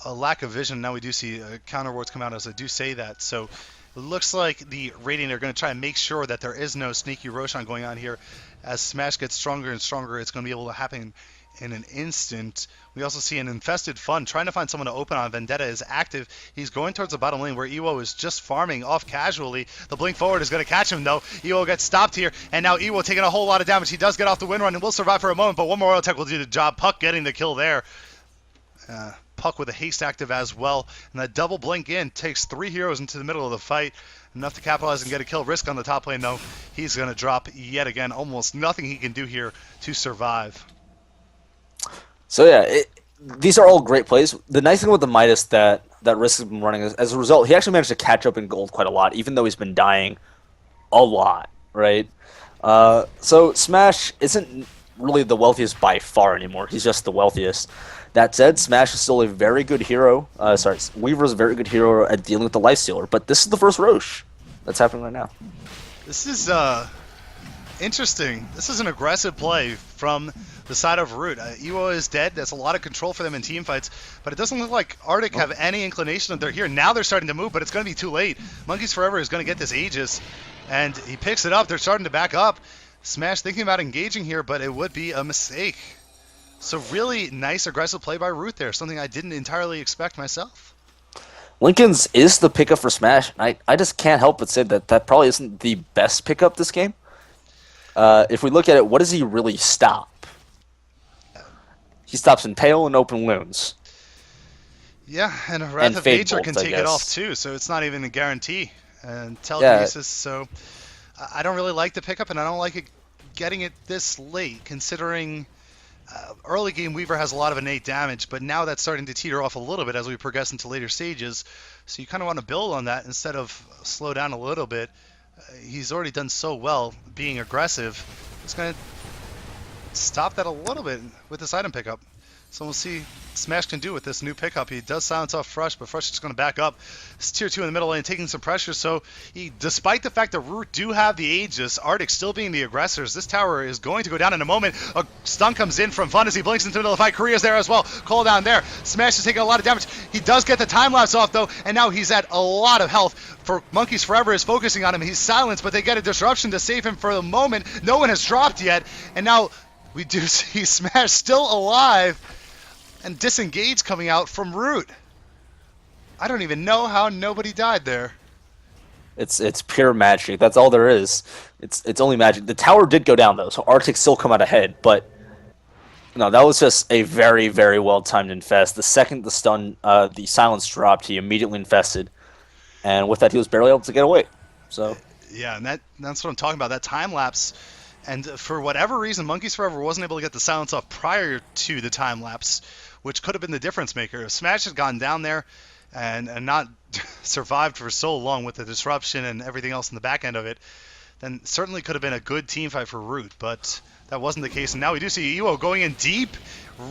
a lack of vision. Now we do see counter wards come out as I do say that. So it looks like the Radiant are going to try and make sure that there is no sneaky Roshan going on here. As Smash gets stronger and stronger, it's going to be able to happen in an instant. We also see an infested Fun trying to find someone to open on. Vendetta is active. He's going towards the bottom lane where Ewo is just farming off casually. The blink forward is going to catch him though. Ewo gets stopped here, and now Ewo taking a whole lot of damage. He does get off the wind run and will survive for a moment, but one more oil tech will do the job. Puck getting the kill there. Puck with a haste active as well, and that double blink in takes 3 heroes into the middle of the fight, enough to capitalize and get a kill. Risk on the top lane though, he's going to drop yet again. Almost nothing he can do here to survive. So yeah, these are all great plays. The nice thing with the Midas that Risk has been running is, as a result, he actually managed to catch up in gold quite a lot, even though he's been dying a lot, right? So Smash isn't really the wealthiest by far anymore. He's just the wealthiest. That said, Smash is still a very good hero. Weaver's a very good hero at dealing with the Lifestealer, but this is the first Roche that's happening right now. This is interesting. This is an aggressive play from the side of Root. Ewo is dead. That's a lot of control for them in team fights, but it doesn't look like Artyk have any inclination that they're here. Now they're starting to move, but it's going to be too late. Monkeys Forever is going to get this Aegis, and he picks it up. They're starting to back up. Smash thinking about engaging here, but it would be a mistake. So really nice aggressive play by Root there, something I didn't entirely expect myself. Lincoln's is the pickup for Smash, and I just can't help but say that probably isn't the best pickup this game. If we look at it, what does he really stop? He stops Impale and Open Loons. Yeah, and a Wrath of Nature can take it off too, so it's not even a guarantee. And Telekinesis, so I don't really like the pickup, and I don't like it getting it this late, considering early game Weaver has a lot of innate damage, but now that's starting to teeter off a little bit as we progress into later stages. So you kind of want to build on that instead of slow down a little bit. He's already done so well being aggressive. It's going to stop that a little bit with this item pickup. So we'll see Smash can do with this new pickup. He does silence off Frush, but Frush is going to back up. It's tier 2 in the middle lane, taking some pressure. So despite the fact that Root do have the Aegis, Artyk still being the aggressors, this tower is going to go down in a moment. A stun comes in from Fun as he blinks into the middle of the fight. Korea's there as well. Call down there. Smash is taking a lot of damage. He does get the time lapse off though, and now he's at a lot of health. For Monkeys Forever is focusing on him. He's silenced, but they get a disruption to save him for the moment. No one has dropped yet, and now we do see Smash still alive. And disengage coming out from Root. I don't even know how nobody died there. It's pure magic. That's all there is. It's only magic. The tower did go down though, so Artyk still come out ahead. But no, that was just a very, very well timed infest. The second the stun, the silence dropped, he immediately infested, and with that he was barely able to get away. So yeah, and that's what I'm talking about. That time lapse. And for whatever reason, Monkeys Forever wasn't able to get the silence off prior to the time lapse, which could have been the difference maker. If Smash had gone down there and not survived for so long with the disruption and everything else in the back end of it, then certainly could have been a good team fight for Root, but that wasn't the case. And now we do see Ewo going in deep,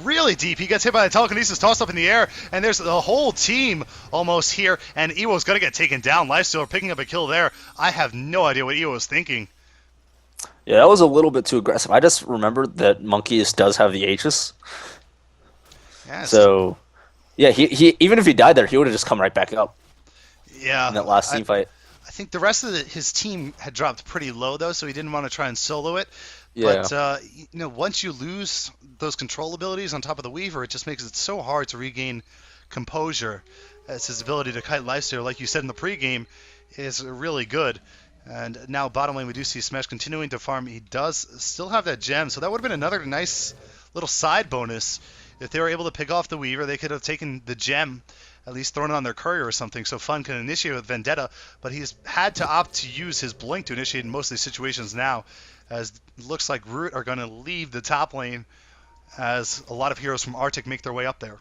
really deep. He gets hit by the telekinesis, tossed up in the air, and there's the whole team almost here, and Ewo's going to get taken down. Lifestealer picking up a kill there. I have no idea what Ewo was thinking. Yeah, that was a little bit too aggressive. I just remembered that Monkeys does have the Aegis. Yes. So, yeah, he even if he died there, he would have just come right back up. Yeah. In that last team fight. I think the rest of his team had dropped pretty low, though, so he didn't want to try and solo it. Yeah. But, once you lose those control abilities on top of the Weaver, it just makes it so hard to regain composure. As his ability to kite Lifestealer, like you said in the pregame, is really good. And now bottom lane, we do see Smash continuing to farm. He does still have that gem, so that would have been another nice little side bonus. If they were able to pick off the Weaver, they could have taken the gem, at least thrown it on their courier or something, so Fun can initiate with Vendetta. But he's had to opt to use his Blink to initiate in most of these situations now, as it looks like Root are going to leave the top lane as a lot of heroes from Artyk make their way up there.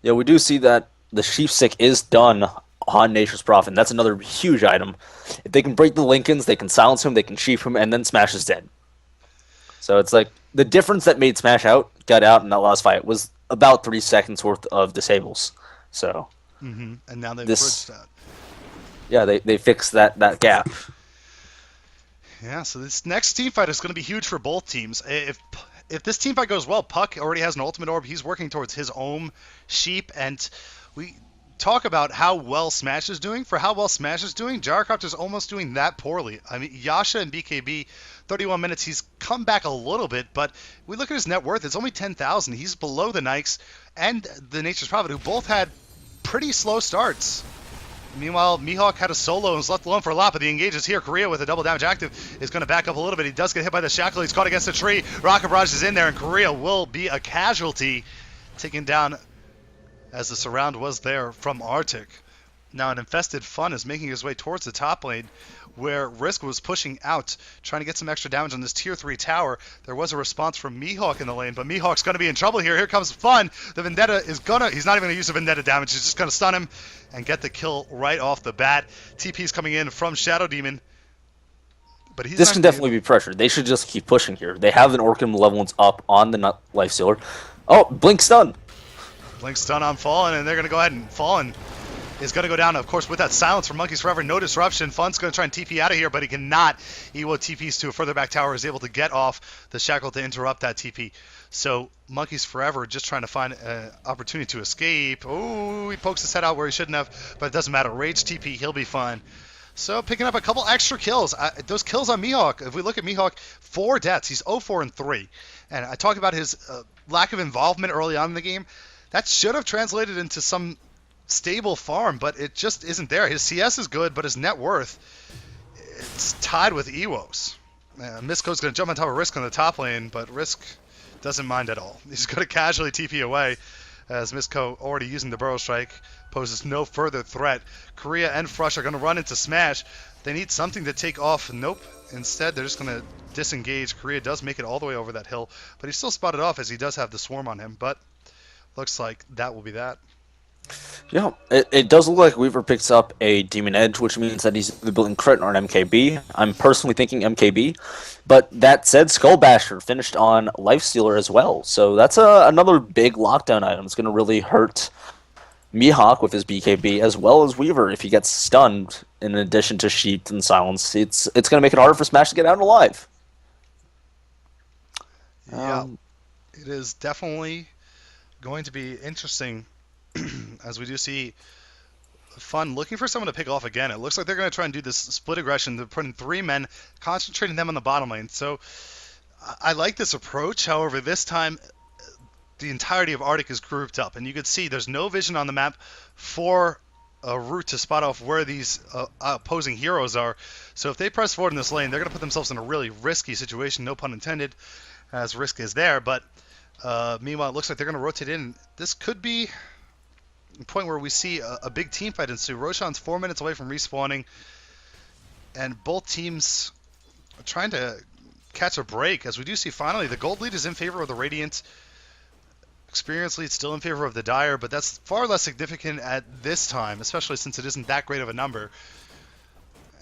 Yeah, we do see that the Sheepstick is done on Nature's Prophet. That's another huge item. If they can break the Lincolns, they can silence him, they can sheep him, and then Smash is dead. So it's like the difference that made Smash got out in that last fight was about 3 seconds worth of disables. So And now they've bridged this, that. yeah, they fixed that gap. Yeah, so this next team fight is going to be huge for both teams. If this team fight goes well, Puck already has an ultimate orb. He's working towards his own sheep, and we talk about how well Smash is doing. For how well Smash is doing, Gyrocopter is almost doing that poorly. I mean, Yasha and BKB, 31 minutes, he's come back a little bit, but we look at his net worth, it's only 10,000. He's below the Nikes and the Nature's Prophet, who both had pretty slow starts. Meanwhile, Mihawk had a solo and was left alone for a lot, but he engages here. Korea with a double damage active is going to back up a little bit. He does get hit by the shackle. He's caught against a tree. Rocket Barrage is in there, and Korea will be a casualty, taken down as the surround was there from Artyk. Now an infested Fun is making his way towards the top lane, where Risk was pushing out, trying to get some extra damage on this tier 3 tower. There was a response from Mihawk in the lane, but Mihawk's going to be in trouble here. Here comes Fun. The Vendetta is he's not even going to use the Vendetta damage. He's just going to stun him and get the kill right off the bat. TP's coming in from Shadow Demon. But This can definitely be pressured. They should just keep pushing here. They have an Orchid Malevolence up on the Life Stealer. Oh, Blink stun. Blink stun on Fallen, and they're going to go ahead and Fallen is going to go down, of course, with that silence from Monkeys Forever. No disruption. Fun's going to try and TP out of here, but he cannot. Ewo TPs to a further back tower, is able to get off the shackle to interrupt that TP. So Monkeys Forever just trying to find an opportunity to escape. Oh, he pokes his head out where he shouldn't have, but it doesn't matter. Rage TP, he'll be fine. So picking up a couple extra kills. Those kills on Mihawk, if we look at Mihawk, 4 deaths. He's 0-4 and 3. And I talk about his lack of involvement early on in the game. That should have translated into some stable farm, but it just isn't there. His CS is good, but his net worth, it's tied with Ewo's. Misko's going to jump on top of Risk on the top lane, but Risk doesn't mind at all. He's going to casually TP away, as Misko, already using the Burrow Strike, poses no further threat. Korea and Frush are going to run into Smash. They need something to take off. Nope. Instead, they're just going to disengage. Korea does make it all the way over that hill, but he's still spotted off as he does have the swarm on him, but looks like that will be that. Yeah, it does look like Weaver picks up a Demon Edge, which means that he's building crit or an MKB. I'm personally thinking MKB, but that said, Skull Basher finished on Lifestealer as well, so that's another big lockdown item. It's going to really hurt Mihawk with his BKB, as well as Weaver if he gets stunned, in addition to Sheet and Silence. It's going to make it harder for Smash to get out alive. Yeah, it is definitely going to be interesting as we do see Fun looking for someone to pick off again. It looks like they're going to try and do this split aggression. They're putting 3 men, concentrating them on the bottom lane. So I like this approach. However, this time the entirety of Artyk is grouped up, and you can see there's no vision on the map for a route to spot off where these opposing heroes are. So if they press forward in this lane, they're going to put themselves in a really risky situation, no pun intended, as risk is there. But meanwhile, it looks like they're going to rotate in. This could be a point where we see a big team fight ensue. Roshan's 4 minutes away from respawning, and both teams are trying to catch a break, as we do see finally the gold lead is in favor of the Radiant. Experience lead still in favor of the Dire, but that's far less significant at this time, especially since it isn't that great of a number.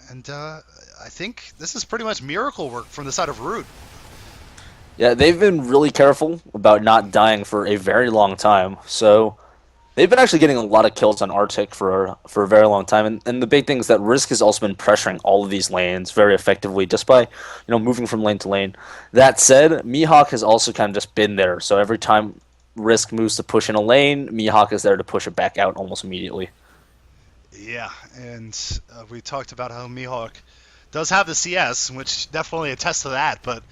And I think this is pretty much miracle work from the side of Root. Yeah, they've been really careful about not dying for a very long time, so they've been actually getting a lot of kills on Artyk for a very long time, and the big thing is that Risk has also been pressuring all of these lanes very effectively just by moving from lane to lane. That said, Mihawk has also kind of just been there, so every time Risk moves to push in a lane, Mihawk is there to push it back out almost immediately. Yeah, and we talked about how Mihawk does have the CS, which definitely attests to that, but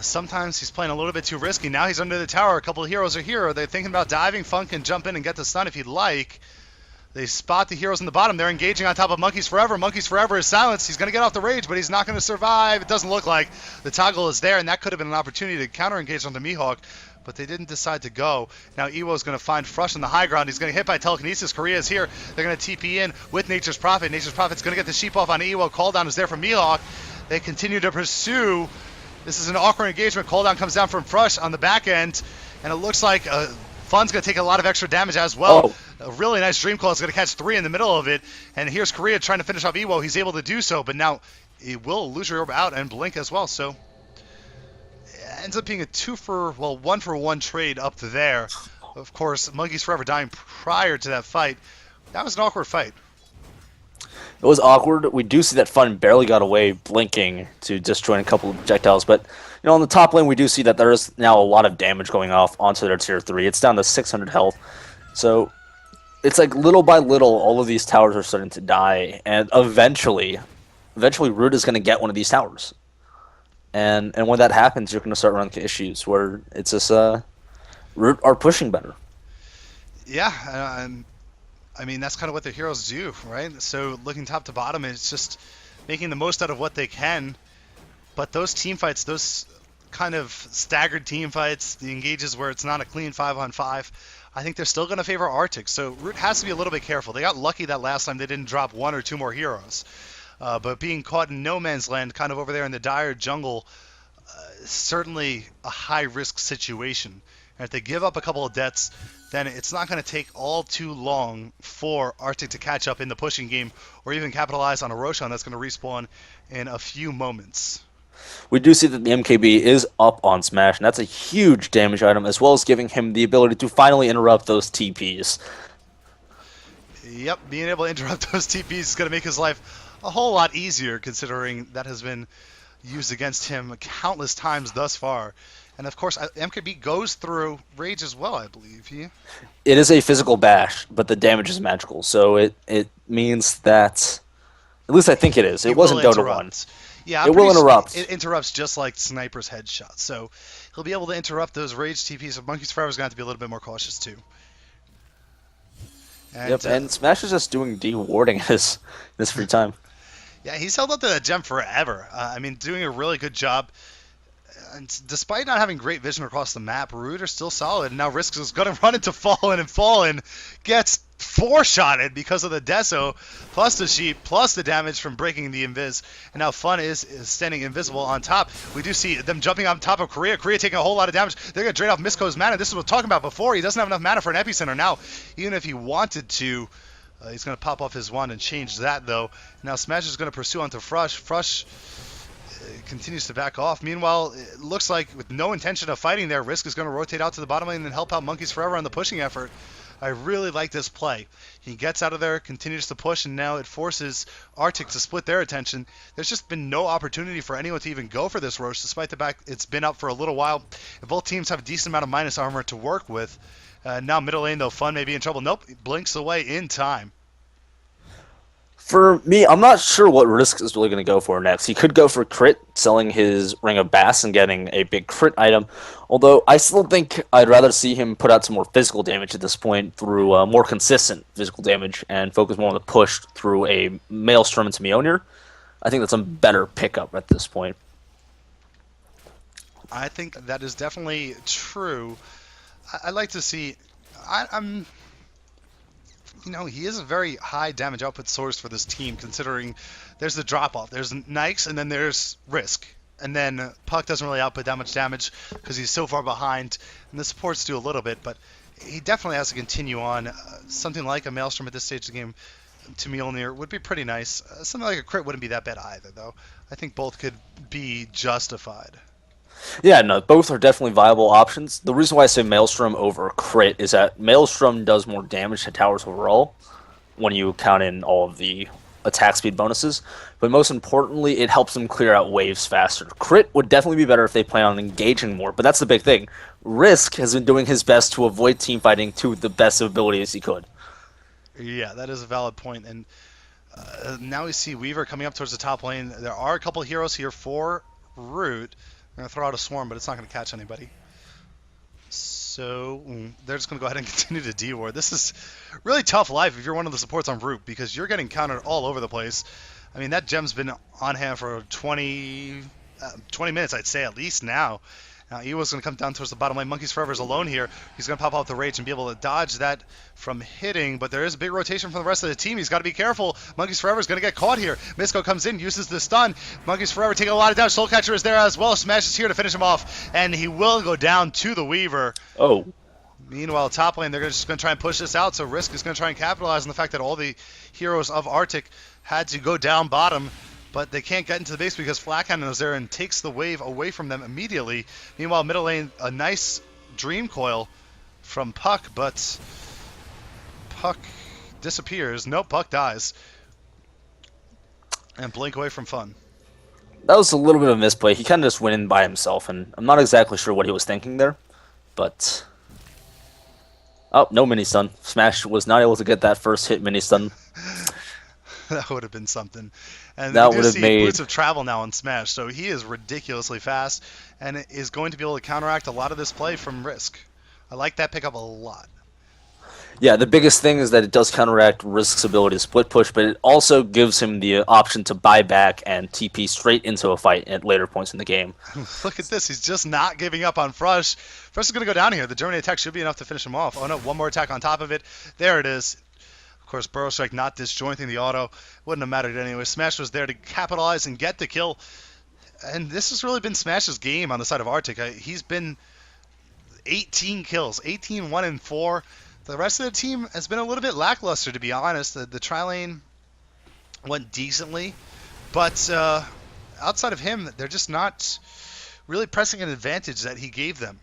sometimes he's playing a little bit too risky. Now he's under the tower. A couple of heroes are here. They're thinking about diving. Funk can jump in and get the stun if he'd like. They spot the heroes in the bottom. They're engaging on top of Monkeys Forever. Monkeys Forever is silenced. He's going to get off the rage, but he's not going to survive. It doesn't look like. The toggle is there, and that could have been an opportunity to counter-engage onto Mihawk, but they didn't decide to go. Now Ewo's going to find Frush on the high ground. He's going to hit by telekinesis. Korea is here. They're going to TP in with Nature's Prophet. Nature's Prophet's going to get the sheep off on Ewo. Cooldown is there from Mihawk. They continue to pursue. This is an awkward engagement. Cooldown comes down from Frush on the back end, and it looks like Fun's going to take a lot of extra damage as well. A really nice Dream Claw is going to catch 3 in the middle of it, and here's Korea trying to finish off Ewo. He's able to do so, but now he will lose your orb out and blink as well. So ends up being a one for one trade up to there. Of course, Monkeys Forever dying prior to that fight. That was an awkward fight. It was awkward. We do see that Fun barely got away, blinking to disjoin a couple of projectiles. But on the top lane, we do see that there is now a lot of damage going off onto their tier 3. It's down to 600 health. So it's like little by little, all of these towers are starting to die, and eventually, Root is going to get one of these towers. And when that happens, you're going to start running into issues where it's just Root are pushing better. Yeah, I mean, that's kind of what the heroes do, right? So looking top to bottom, it's just making the most out of what they can. But those team fights, those kind of staggered team fights, the engages where it's not a clean 5-on-5, I think they're still going to favor Artyk. So Root has to be a little bit careful. They got lucky that last time they didn't drop 1 or 2 more heroes. But being caught in no man's land, kind of over there in the dire jungle, certainly a high-risk situation. And if they give up a couple of deaths, then it's not going to take all too long for Artyk to catch up in the pushing game or even capitalize on a Roshan that's going to respawn in a few moments. We do see that the MKB is up on Smash, and that's a huge damage item, as well as giving him the ability to finally interrupt those TPs. Yep, being able to interrupt those TPs is going to make his life a whole lot easier, considering that has been used against him countless times thus far. And of course, MKB goes through Rage as well, I believe. Yeah? It is a physical bash, but the damage is magical, so it means that, at least I think it is. It wasn't Dota 1. Yeah, it will interrupt. It interrupts just like Sniper's headshot, so he'll be able to interrupt those Rage TPs. So Monkeys Forever is going to have to be a little bit more cautious too. And Smash is just doing de-warding his free time. Yeah, he's held up to that gem forever. I mean, doing a really good job. And despite not having great vision across the map, Root are still solid. And now Risk is going to run into Fallen, and Fallen gets 4-shotted because of the Deso, plus the Sheep, plus the damage from breaking the Invis. And now Fun is standing invisible on top. We do see them jumping on top of Korea. Korea taking a whole lot of damage. They're going to drain off Misko's mana. This is what we were talking about before. He doesn't have enough mana for an Epicenter now. Even if he wanted to, he's going to pop off his wand and change that, though. Now Smash is going to pursue onto Frush. Frush continues to back off. Meanwhile, it looks like with no intention of fighting there, Risk is going to rotate out to the bottom lane and help out Monkeys Forever on the pushing effort. I really like this play. He gets out of there, continues to push, and now it forces Artyk to split their attention. There's just been no opportunity for anyone to even go for this Roche, despite the fact it's been up for a little while. Both teams have a decent amount of minus armor to work with. Now middle lane, though, Fun may be in trouble. Nope, blinks away in time. For me, I'm not sure what Risk is really going to go for next. He could go for crit, selling his Ring of Bass and getting a big crit item. Although, I still think I'd rather see him put out some more physical damage at this point through more consistent physical damage and focus more on the push through a Maelstrom into Mjolnir. I think that's a better pickup at this point. I think that is definitely true. I'd like to see... I'm... You know, he is a very high damage output source for this team, considering there's the drop-off. There's Nikes, and then there's Risk. And then Puck doesn't really output that much damage because he's so far behind. And the supports do a little bit, but he definitely has to continue on. Something like a Maelstrom at this stage of the game to Mjolnir would be pretty nice. Something like a crit wouldn't be that bad either, though. I think both could be justified. Yeah, no, both are definitely viable options. The reason why I say Maelstrom over Crit is that Maelstrom does more damage to towers overall when you count in all of the attack speed bonuses, but most importantly, it helps them clear out waves faster. Crit would definitely be better if they plan on engaging more, but that's the big thing. Risk has been doing his best to avoid team fighting to the best of abilities he could. Yeah, that is a valid point, and now we see Weaver coming up towards the top lane. There are a couple heroes here for Root. They're going to throw out a swarm, but it's not going to catch anybody. So they're just going to go ahead and continue to D-ward. This is really tough life if you're one of the supports on Root, because you're getting countered all over the place. I mean, that gem's been on hand for 20 minutes, I'd say, at least now. Now, Ewo's going to come down towards the bottom lane. Monkeys Forever is alone here. He's going to pop out the Rage and be able to dodge that from hitting, but there is a big rotation from the rest of the team. He's got to be careful. Monkeys Forever is going to get caught here. Misko comes in, uses the stun. Monkeys Forever taking a lot of damage. Soulcatcher is there as well. Smash is here to finish him off, and he will go down to the Weaver. Oh. Meanwhile, top lane, they're just going to try and push this out, so Risk is going to try and capitalize on the fact that all the heroes of Artyk had to go down bottom. but they can't get into the base because Flak Cannon is there and takes the wave away from them immediately. Meanwhile, middle lane, a nice Dream Coil from Puck, but Puck disappears. Nope, Puck dies. And blink away from Fun. That was a little bit of a misplay. He kind of just went in by himself, and I'm not exactly sure what he was thinking there. But... oh, no mini-stun. Smash was not able to get that first hit mini-stun. That would have been something. And That we would do have see made... Boots of Travel now on Smash, so he is ridiculously fast and is going to be able to counteract a lot of this play from Risk. I like that pickup a lot. Yeah, the biggest thing is that it does counteract Risk's ability to split push, but it also gives him the option to buy back and TP straight into a fight at later points in the game. Look at this. He's just not giving up on Frush. Frush is going to go down here. The Germany attack should be enough to finish him off. Oh, no, one more attack on top of it. There it is. Of course, Burrow Strike not disjointing the auto. Wouldn't have mattered anyway. Smash was there to capitalize and get the kill. And this has really been Smash's game on the side of Artyk. He's been 18 kills, 18, 1 and 4. The rest of the team has been a little bit lackluster, to be honest. The tri-lane went decently, but outside of him, they're just not really pressing an advantage that he gave them.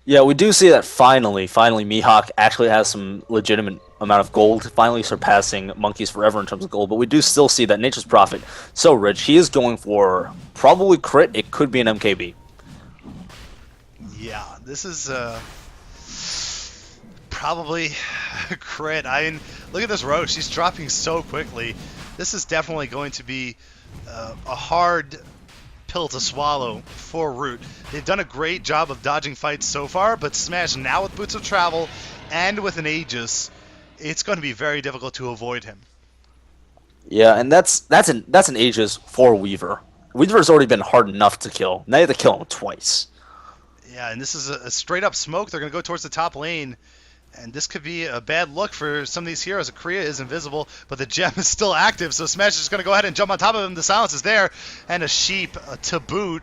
Yeah, we do see that finally, Mihawk actually has some legitimate amount of gold, finally surpassing Monkeys Forever in terms of gold, but we do still see that Nature's Prophet so rich. He is going for probably crit. It could be an MKB. Yeah, this is... probably crit. I mean, look at this Roche. She's dropping so quickly. This is definitely going to be a hard pill to swallow for Root. They've done a great job of dodging fights so far, but Smash now with Boots of Travel and with an Aegis, it's going to be very difficult to avoid him. Yeah, and that's an Aegis for Weaver. Weaver's already been hard enough to kill. Now you have to kill him twice. Yeah, and this is a straight up smoke. They're going to go towards the top lane. And this could be a bad look for some of these heroes. Korea is invisible, but the gem is still active, so Smash is just going to go ahead and jump on top of him. The silence is there, and a sheep to boot.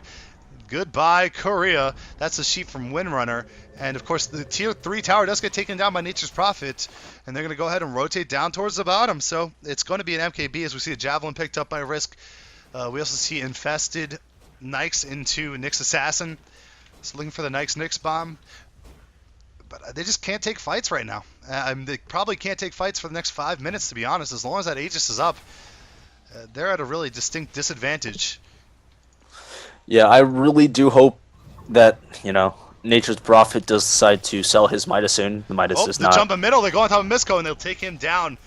Goodbye, Korea. That's a sheep from Windrunner. And, of course, the Tier 3 tower does get taken down by Nature's Prophet, and they're going to go ahead and rotate down towards the bottom. So it's going to be an MKB as we see a Javelin picked up by Risk. We also see Infested Nyx into Nyx Assassin. It's looking for the Nyx bomb. But they just can't take fights right now. They probably can't take fights for the next 5 minutes, to be honest. As long as that Aegis is up, they're at a really distinct disadvantage. Yeah, I really do hope that, Nature's Prophet does decide to sell his Midas soon. The Midas is not... jump in middle. They go on top of Misko, and they'll take him down.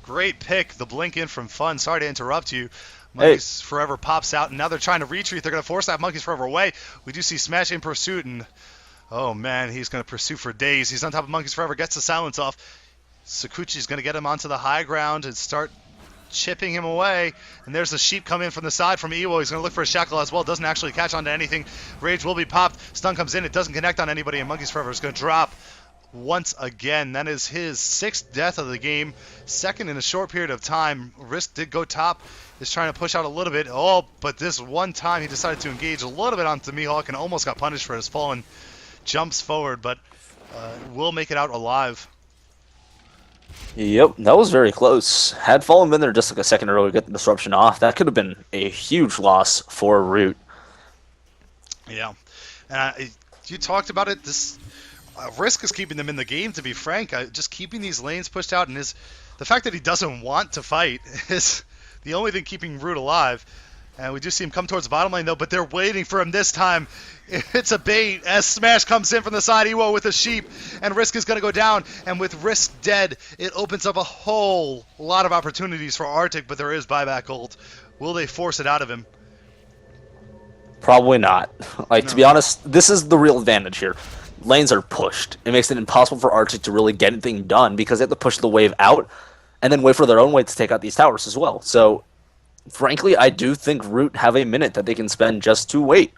Great pick. The blink in from Fun. Sorry to interrupt you. Monkeys Forever pops out, and now they're trying to retreat. They're going to force that Monkeys Forever away. We do see Smash in pursuit, and... oh, man, he's going to pursue for days. He's on top of Monkeys Forever, gets the silence off. Sakuchi's going to get him onto the high ground and start chipping him away. And there's the sheep come in from the side from Iwo. He's going to look for a shackle as well. Doesn't actually catch onto anything. Rage will be popped. Stun comes in. It doesn't connect on anybody, and Monkeys Forever is going to drop once again. That is his 6th death of the game. 2nd in a short period of time. Risk did go top. Is trying to push out a little bit. Oh, but this one time he decided to engage a little bit onto Mihawk and almost got punished for his fallen jumps forward, but will make it out alive. Yep, that was very close. Had Fallen been there just like a second earlier to get the disruption off, that could have been a huge loss for Root. Yeah. You talked about it. This Risk is keeping them in the game, to be frank. Just keeping these lanes pushed out, and the fact that he doesn't want to fight is the only thing keeping Root alive. And we do see him come towards the bottom lane, though, but they're waiting for him this time. It's a bait as Smash comes in from the side. Iwo with a sheep, and Risk is going to go down. And with Risk dead, it opens up a whole lot of opportunities for Artyk, but there is buyback gold. Will they force it out of him? Probably not. To be honest, this is the real advantage here. Lanes are pushed. It makes it impossible for Artyk to really get anything done because they have to push the wave out and then wait for their own wave to take out these towers as well. So... frankly, I do think Root have a minute that they can spend just to wait.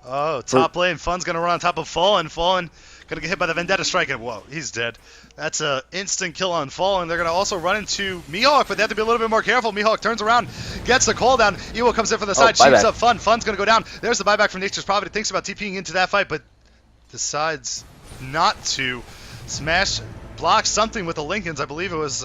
Oh, top lane. Fun's going to run on top of Fallen. Fallen going to get hit by the Vendetta Strike. And whoa, he's dead. That's an instant kill on Fallen. They're going to also run into Mihawk, but they have to be a little bit more careful. Mihawk turns around, gets the call down. Iwo comes in from the side, shoots up Fun. Fun's going to go down. There's the buyback from Nature's Prophet. He thinks about TPing into that fight, but decides not to. Smash blocks something with the Lincolns. I believe it was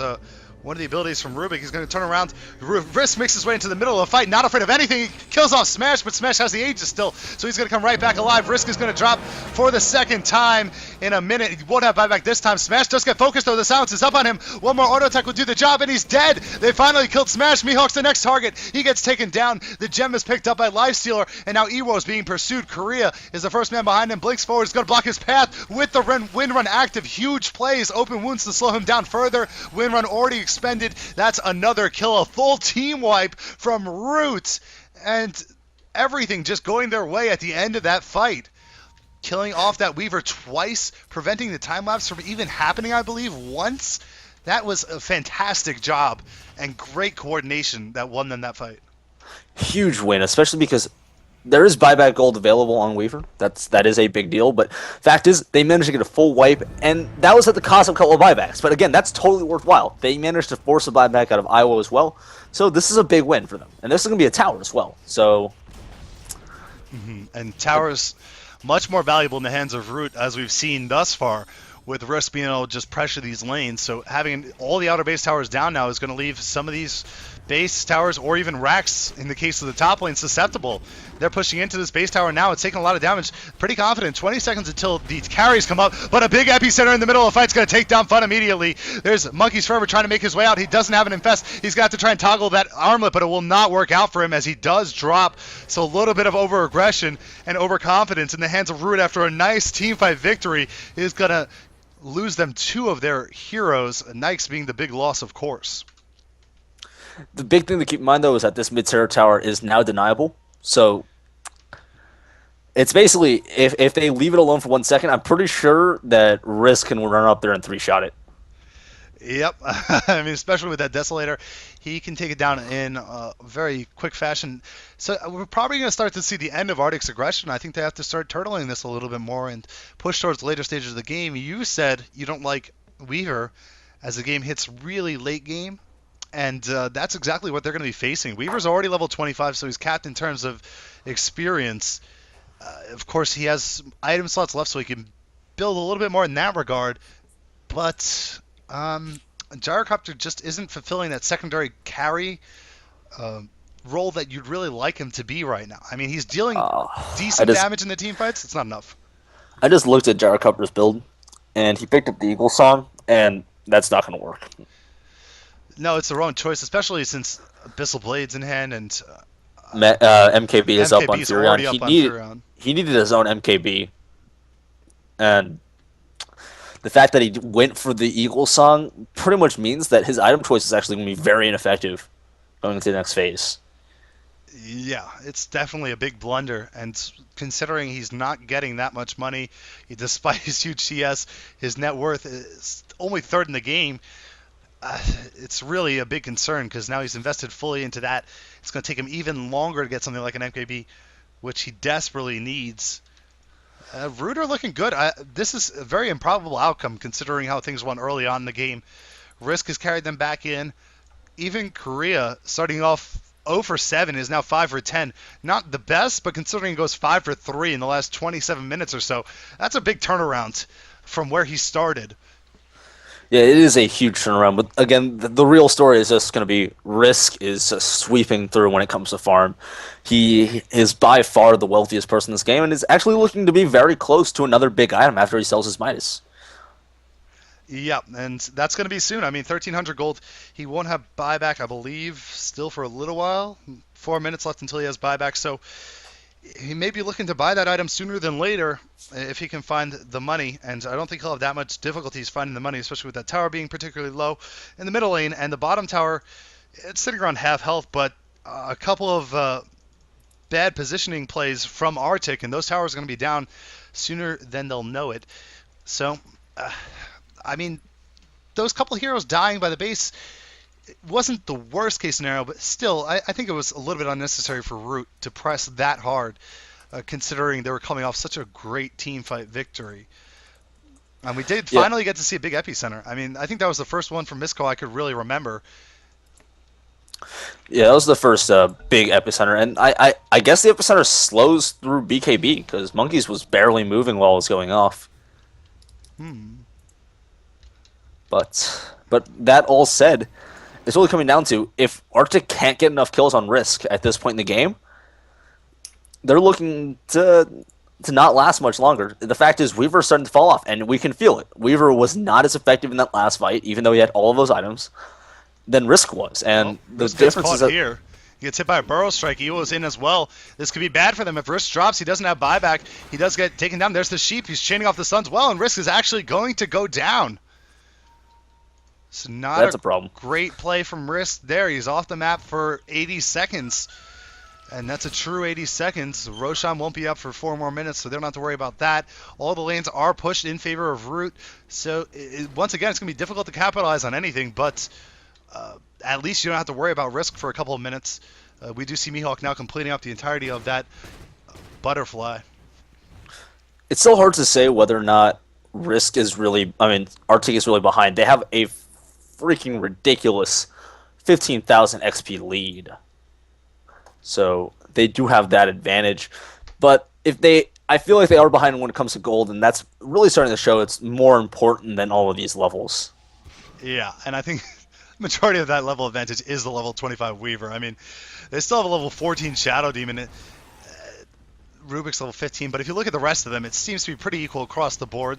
one of the abilities from Rubik. He's going to turn around. Risk makes his way into the middle of the fight, not afraid of anything. He kills off Smash, but Smash has the Aegis still, so he's going to come right back alive. Risk is going to drop for the second time in a minute. He won't have buyback this time. Smash does get focused, though. The silence is up on him. One more auto attack will do the job, and he's dead. They finally killed Smash. Mihawk's the next target. He gets taken down. The gem is picked up by Lifestealer, and now Ewo is being pursued. Korea is the first man behind him. Blinks forward. He's going to block his path with the wind run active. Huge plays. Open wounds to slow him down further. Wind run already expended. That's another kill. A full team wipe from Root. And everything just going their way at the end of that fight. Killing off that Weaver twice, preventing the time lapse from even happening, I believe, once. That was a fantastic job and great coordination that won them that fight. Huge win, especially because there is buyback gold available on Weaver. That is a big deal, but fact is they managed to get a full wipe, and that was at the cost of a couple of buybacks. But again, that's totally worthwhile. They managed to force a buyback out of Iowa as well, so this is a big win for them. And this is going to be a tower as well. So, And towers much more valuable in the hands of Root, as we've seen thus far, with Risk being able to just pressure these lanes. So having all the outer base towers down now is going to leave some of these base towers, or even racks in the case of the top lane, susceptible. They're pushing into this base tower now. It's taking a lot of damage. Pretty confident. 20 seconds until the carries come up, but a big epicenter in the middle of the fight's going to take down Fun immediately. There's Monkey's Forever trying to make his way out. He doesn't have an infest. He's got to try and toggle that armlet, but it will not work out for him as he does drop. So a little bit of over-aggression and overconfidence in the hands of Root after a nice teamfight victory is going to lose them two of their heroes, Nikes being the big loss, of course. the big thing to keep in mind, though, is that this mid-tier tower is now deniable. So it's basically, if they leave it alone for 1 second, I'm pretty sure that Risk can run up there and three-shot it. Yep. I mean, especially with that Desolator, he can take it down in very quick fashion. So we're probably going to start to see the end of Artyk's aggression. I think they have to start turtling this a little bit more and push towards the later stages of the game. You said you don't like Weaver as the game hits really late game, and that's exactly what they're going to be facing. Weaver's already level 25, so he's capped in terms of experience. Of course, he has item slots left, so he can build a little bit more in that regard, but Gyrocopter just isn't fulfilling that secondary carry role that you'd really like him to be right now. I mean, he's dealing decent damage in the team fights. It's not enough. I just looked at Gyrocopter's build, and he picked up the Eagle Song, and that's not going to work. No, it's the wrong choice, especially since Abyssal Blade's in hand and MKB is up on Furion. He needed his own MKB, and the fact that he went for the Eagle Song pretty much means that his item choice is actually going to be very ineffective going into the next phase. Yeah, it's definitely a big blunder, and considering he's not getting that much money, despite his huge CS, his net worth is only third in the game. It's really a big concern because now he's invested fully into that. It's going to take him even longer to get something like an MKB, which he desperately needs. Rooter looking good. This is a very improbable outcome considering how things went early on in the game. Risk has carried them back in. Even Korea, starting off 0 for 7, is now 5 for 10. Not the best, but considering he goes 5 for 3 in the last 27 minutes or so, that's a big turnaround from where he started. Yeah, it is a huge turnaround. But again, the real story is just going to be Risk is sweeping through when it comes to farm. He is by far the wealthiest person in this game and is actually looking to be very close to another big item after he sells his Midas. Yeah, and that's going to be soon. I mean, 1,300 gold. He won't have buyback, I believe, still for a little while. 4 minutes left until he has buyback. So he may be looking to buy that item sooner than later if he can find the money. And I don't think he'll have that much difficulties finding the money, especially with that tower being particularly low in the middle lane. And the bottom tower, it's sitting around half health, but a couple of bad positioning plays from Artyk, and those towers are going to be down sooner than they'll know it. So I mean, those couple heroes dying by the base wasn't the worst case scenario, but still, I think it was a little bit unnecessary for Root to press that hard, considering they were coming off such a great team fight victory. And we did finally get to see a big epicenter. I mean, I think that was the first one from Misco I could really remember. Yeah, that was the first big epicenter, and I guess the epicenter slows through BKB because Monkeys was barely moving while it was going off. But that all said, it's really coming down to if Artyk can't get enough kills on Risk at this point in the game, they're looking to not last much longer. The fact is, Weaver's starting to fall off, and we can feel it. Weaver was not as effective in that last fight, even though he had all of those items, than Risk was. And the Risk gets difference caught is that here. He gets hit by a Burrow Strike. Ewo's in as well. This could be bad for them. If Risk drops, he doesn't have buyback. He does get taken down. There's the Sheep. He's chaining off the stuns well, and Risk is actually going to go down. It's not that's a problem. Great play from Risk there. He's off the map for 80 seconds. And that's a true 80 seconds. Roshan won't be up for 4 more minutes, so they don't have to worry about that. All the lanes are pushed in favor of Root. So, once again, it's going to be difficult to capitalize on anything, but at least you don't have to worry about Risk for a couple of minutes. We do see Mihawk now completing up the entirety of that butterfly. It's still hard to say whether or not Artyk is really behind. They have a freaking ridiculous 15,000 XP lead. So they do have that advantage. But I feel like they are behind when it comes to gold, and that's really starting to show it's more important than all of these levels. Yeah, and I think the majority of that level advantage is the level 25 Weaver. I mean, they still have a level 14 Shadow Demon. Rubik's level 15, but if you look at the rest of them, it seems to be pretty equal across the board.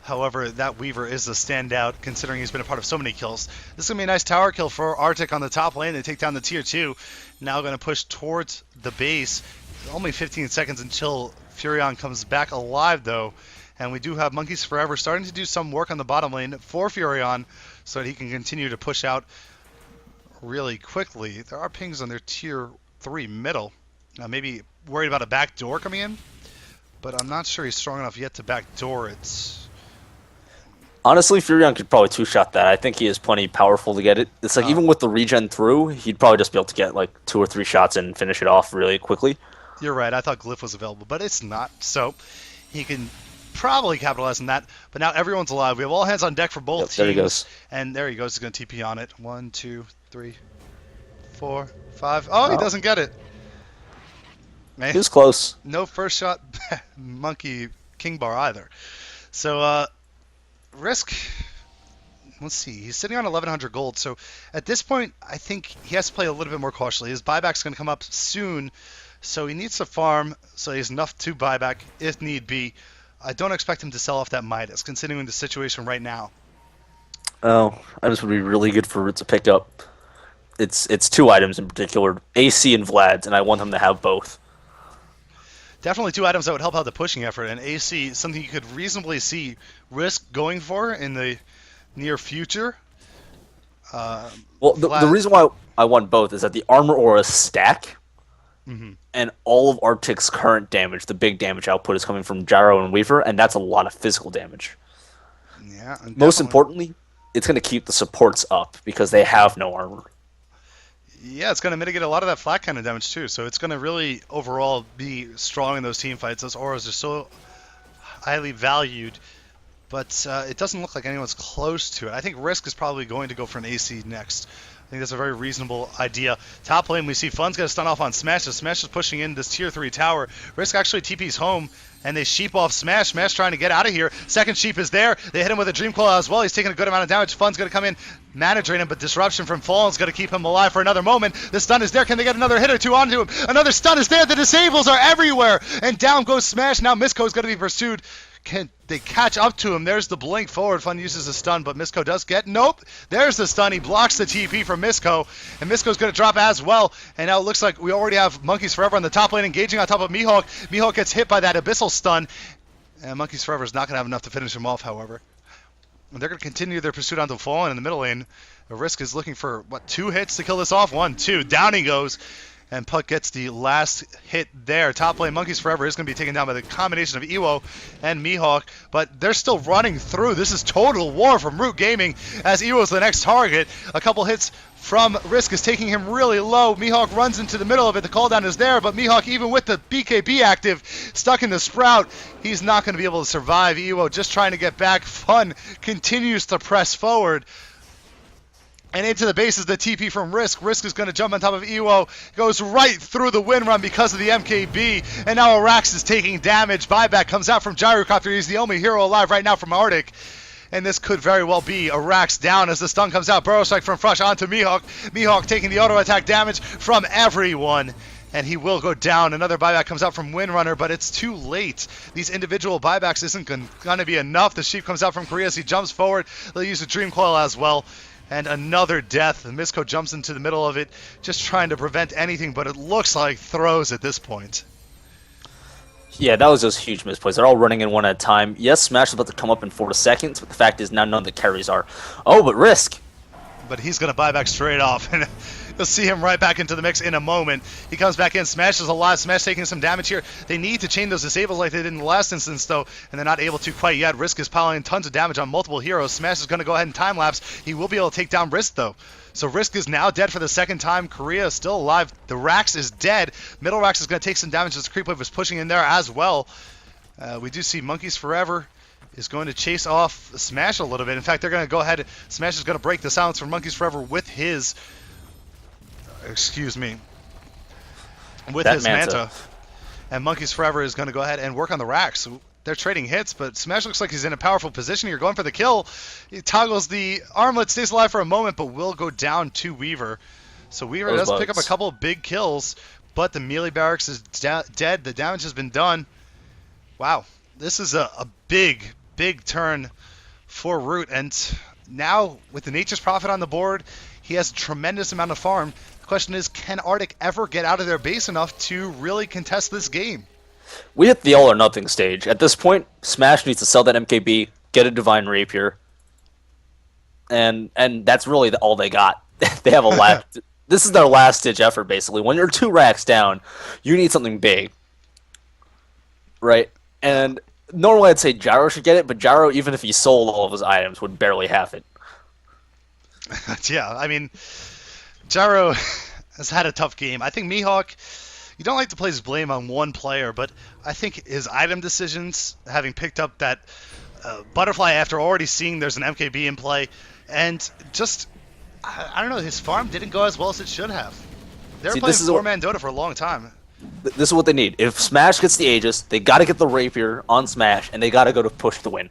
However, that Weaver is a standout, considering he's been a part of so many kills. This is going to be a nice tower kill for Artyk on the top lane. They take down the tier 2. Now going to push towards the base. Only 15 seconds until Furion comes back alive, though. And we do have Monkeys Forever starting to do some work on the bottom lane for Furion so that he can continue to push out really quickly. There are pings on their tier 3 middle. Now maybe worried about a back door coming in, but I'm not sure he's strong enough yet to backdoor it. Honestly, Furion could probably two-shot that. I think he is plenty powerful to get it. It's like even with the regen through, he'd probably just be able to get like 2 or 3 shots and finish it off really quickly. You're right. I thought Glyph was available, but it's not. So he can probably capitalize on that. But now everyone's alive. We have all hands on deck for both teams. There he goes. And there he goes. He's going to TP on it. 1, 2, 3, 4, 5. Oh, he doesn't get it. Man, he was close. No first shot Monkey King Bar either. So, Risk, let's see. He's sitting on 1,100 gold. So at this point, I think he has to play a little bit more cautiously. His buyback's going to come up soon. So he needs to farm so he has enough to buyback if need be. I don't expect him to sell off that Midas, considering the situation right now. Oh, items would be really good for Root to pick up. It's 2 items in particular, AC and Vlad's, and I want him to have both. Definitely 2 items that would help out the pushing effort, and AC, something you could reasonably see Risk going for in the near future. Well, the reason why I want both is that the armor aura stack, and all of Artyk's current damage, the big damage output, is coming from Gyro and Weaver, and that's a lot of physical damage. Yeah. Most importantly, it's going to keep the supports up because they have no armor. Yeah, it's going to mitigate a lot of that flat kind of damage too. So it's going to really overall be strong in those team fights. Those auras are so highly valued, but it doesn't look like anyone's close to it. I think Risk is probably going to go for an AC next. I think that's a very reasonable idea. Top lane, we see Fun's going to stun off on Smash. So Smash is pushing in this tier 3 tower. Risk actually TP's home, and they sheep off Smash. Smash trying to get out of here. Second sheep is there. They hit him with a Dream Claw as well. He's taking a good amount of damage. Fun's going to come in, mana drain him, but Disruption from Fallen's going to keep him alive for another moment. The stun is there. Can they get another hit or 2 onto him? Another stun is there. The disables are everywhere. And down goes Smash. Now Misko is going to be pursued. Can they catch up to him? There's the blink forward. Fun uses a stun, but Misko does get... Nope. There's the stun. He blocks the TP from Misko, and Misko's going to drop as well. And now it looks like we already have Monkeys Forever on the top lane engaging on top of Mihawk. Mihawk gets hit by that Abyssal stun, and Monkeys Forever is not going to have enough to finish him off, however. And they're going to continue their pursuit onto Fallen in the middle lane. The Risk is looking for, 2 hits to kill this off? 1, 2. Down he goes. And Puck gets the last hit there. Top lane, Monkeys Forever is going to be taken down by the combination of Ewo and Mihawk. But they're still running through. This is total war from Root Gaming as Ewo's the next target. A couple hits from Risk is taking him really low. Mihawk runs into the middle of it. The cooldown is there. But Mihawk, even with the BKB active, stuck in the Sprout, he's not going to be able to survive. Ewo just trying to get back. Fun continues to press forward. And into the base is the TP from Risk. Risk is going to jump on top of Ewo. Goes right through the wind run because of the MKB. And now Arax is taking damage. Buyback comes out from Gyrocopter. He's the only hero alive right now from Artyk. and this could very well be a Rax down as the stun comes out. Burrow strike from Frush onto Mihawk. Mihawk taking the auto attack damage from everyone, and he will go down. Another buyback comes out from Windrunner, but it's too late. These individual buybacks isn't going to be enough. The sheep comes out from Korea as he jumps forward. They'll use the Dream Coil as well. And another death. Misko jumps into the middle of it, just trying to prevent anything, but it looks like throws at this point. Yeah, that was just huge misplays. They're all running in one at a time. Yes, Smash is about to come up in 4 seconds, but the fact is now none of the carries are. Oh, but Risk. But he's going to buy back straight off. And you'll see him right back into the mix in a moment. He comes back in. Smash is alive. Smash taking some damage here. They need to chain those disables like they did in the last instance, though, and they're not able to quite yet. Risk is piling tons of damage on multiple heroes. Smash is going to go ahead and time-lapse. He will be able to take down Risk, though. So Risk is now dead for the second time. Korea is still alive. The Rax is dead. Middle Rax is going to take some damage as Creep Wave is pushing in there as well. We do see Monkeys Forever is going to chase off Smash a little bit. In fact, they're going to go ahead. Smash is going to break the silence from Monkeys Forever with his... with his Manta. And Monkeys Forever is going to go ahead and work on the Rax. They're trading hits, but Smash looks like he's in a powerful position here, going for the kill. He toggles the armlet, stays alive for a moment, but will go down to Weaver. So Weaver does pick up a couple of big kills, but the melee barracks is dead. The damage has been done. Wow, this is a big turn for Root, and now with the Nature's Prophet on the board, he has a tremendous amount of farm. The question is, can Artyk ever get out of their base enough to really contest this game? We hit the all or nothing stage. At this point, Smash needs to sell that MKB, get a Divine Rapier, and that's really all they got. They have a last. This is their last ditch effort, basically. When you're 2 racks down, you need something big, right? And normally I'd say Gyro should get it, but Gyro, even if he sold all of his items, would barely have it. Yeah, I mean, Gyro has had a tough game. I think Mihawk, you don't like to place blame on one player, but I think his item decisions, having picked up that Butterfly after already seeing there's an MKB in play, and just, I don't know, his farm didn't go as well as it should have. They were playing 4-man Dota for a long time. This is what they need. If Smash gets the Aegis, they got to get the Rapier on Smash, and they got to go to push the win.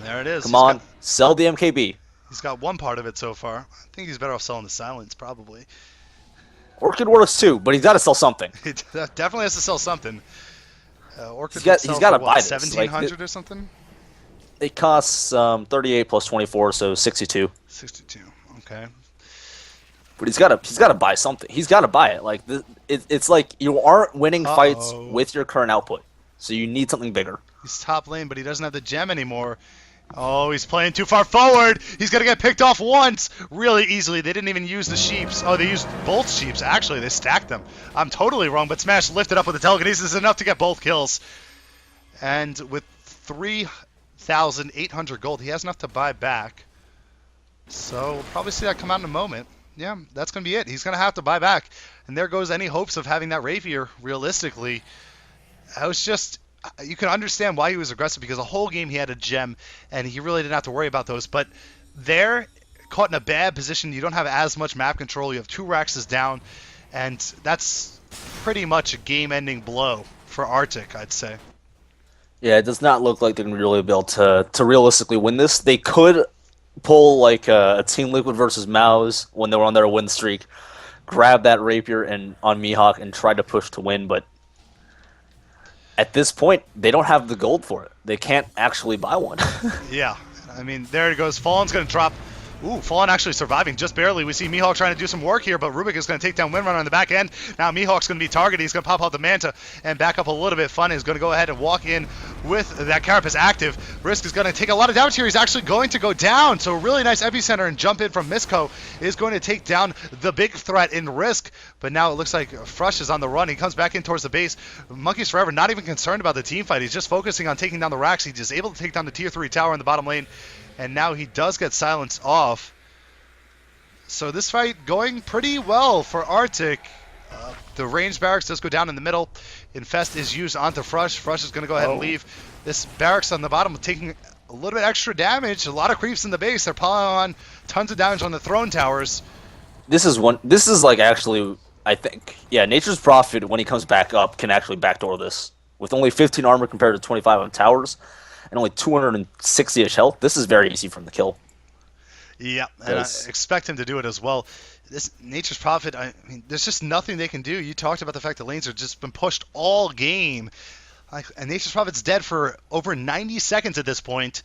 There it is. Come on, sell the MKB. He's got one part of it so far. I think he's better off selling the Silence, probably. Orchid works too, but he's got to sell something. He definitely has to sell something. Orchid he's got to buy this. 1,700 or something? It costs 38 plus 24, so 62. 62, okay. But he's got to buy something. He's got to buy it. Like it's like you aren't winning fights with your current output, so you need something bigger. He's top lane, but he doesn't have the gem anymore. Oh, he's playing too far forward. He's going to get picked off once really easily. They didn't even use the sheeps. Oh, they used both sheeps. Actually, they stacked them. I'm totally wrong, but Smash lifted up with the telekinesis enough to get both kills. And with 3,800 gold, he has enough to buy back. So we'll probably see that come out in a moment. Yeah, that's going to be it. He's going to have to buy back. And there goes any hopes of having that Rapier, realistically. I was just... You can understand why he was aggressive, because the whole game he had a gem, and he really didn't have to worry about those. But there, caught in a bad position, you don't have as much map control. You have 2 Raxes down, and that's pretty much a game-ending blow for Artyk, I'd say. Yeah, it does not look like they're going to really be able to realistically win this. They could pull like a Team Liquid versus Mouse when they were on their win streak, grab that Rapier and on Mihawk and try to push to win, but at this point, they don't have the gold for it. They can't actually buy one. Yeah, I mean, there it goes. Fallen's going to drop. Ooh, Fallen actually surviving just barely. We see Mihawk trying to do some work here, but Rubik is going to take down Windrunner on the back end. Now Mihawk's going to be targeted. He's going to pop out the Manta and back up a little bit. Fun is going to go ahead and walk in with that Carapace active. Risk is going to take a lot of damage here. He's actually going to go down. So a really nice epicenter and jump in from Misko is going to take down the big threat in Risk. But now it looks like Frush is on the run. He comes back in towards the base. Monkeys Forever not even concerned about the team fight. He's just focusing on taking down the Rax. He's just able to take down the tier 3 tower in the bottom lane. And now he does get silenced off. So this fight going pretty well for Artyk. The ranged barracks does go down in the middle. Infest is used onto Frush. Frush is going to go ahead and leave. This barracks on the bottom taking a little bit extra damage. A lot of creeps in the base. They're piling on tons of damage on the throne towers. This is like actually, I think, yeah, Nature's Prophet, when he comes back up, can actually backdoor this. With only 15 armor compared to 25 on towers, and only 260-ish health, this is very easy from the kill. Yeah, and I Because expect him to do it as well. This Nature's Prophet, I mean, there's just nothing they can do. You talked about the fact that lanes have just been pushed all game. And Nature's Prophet's dead for over 90 seconds at this point,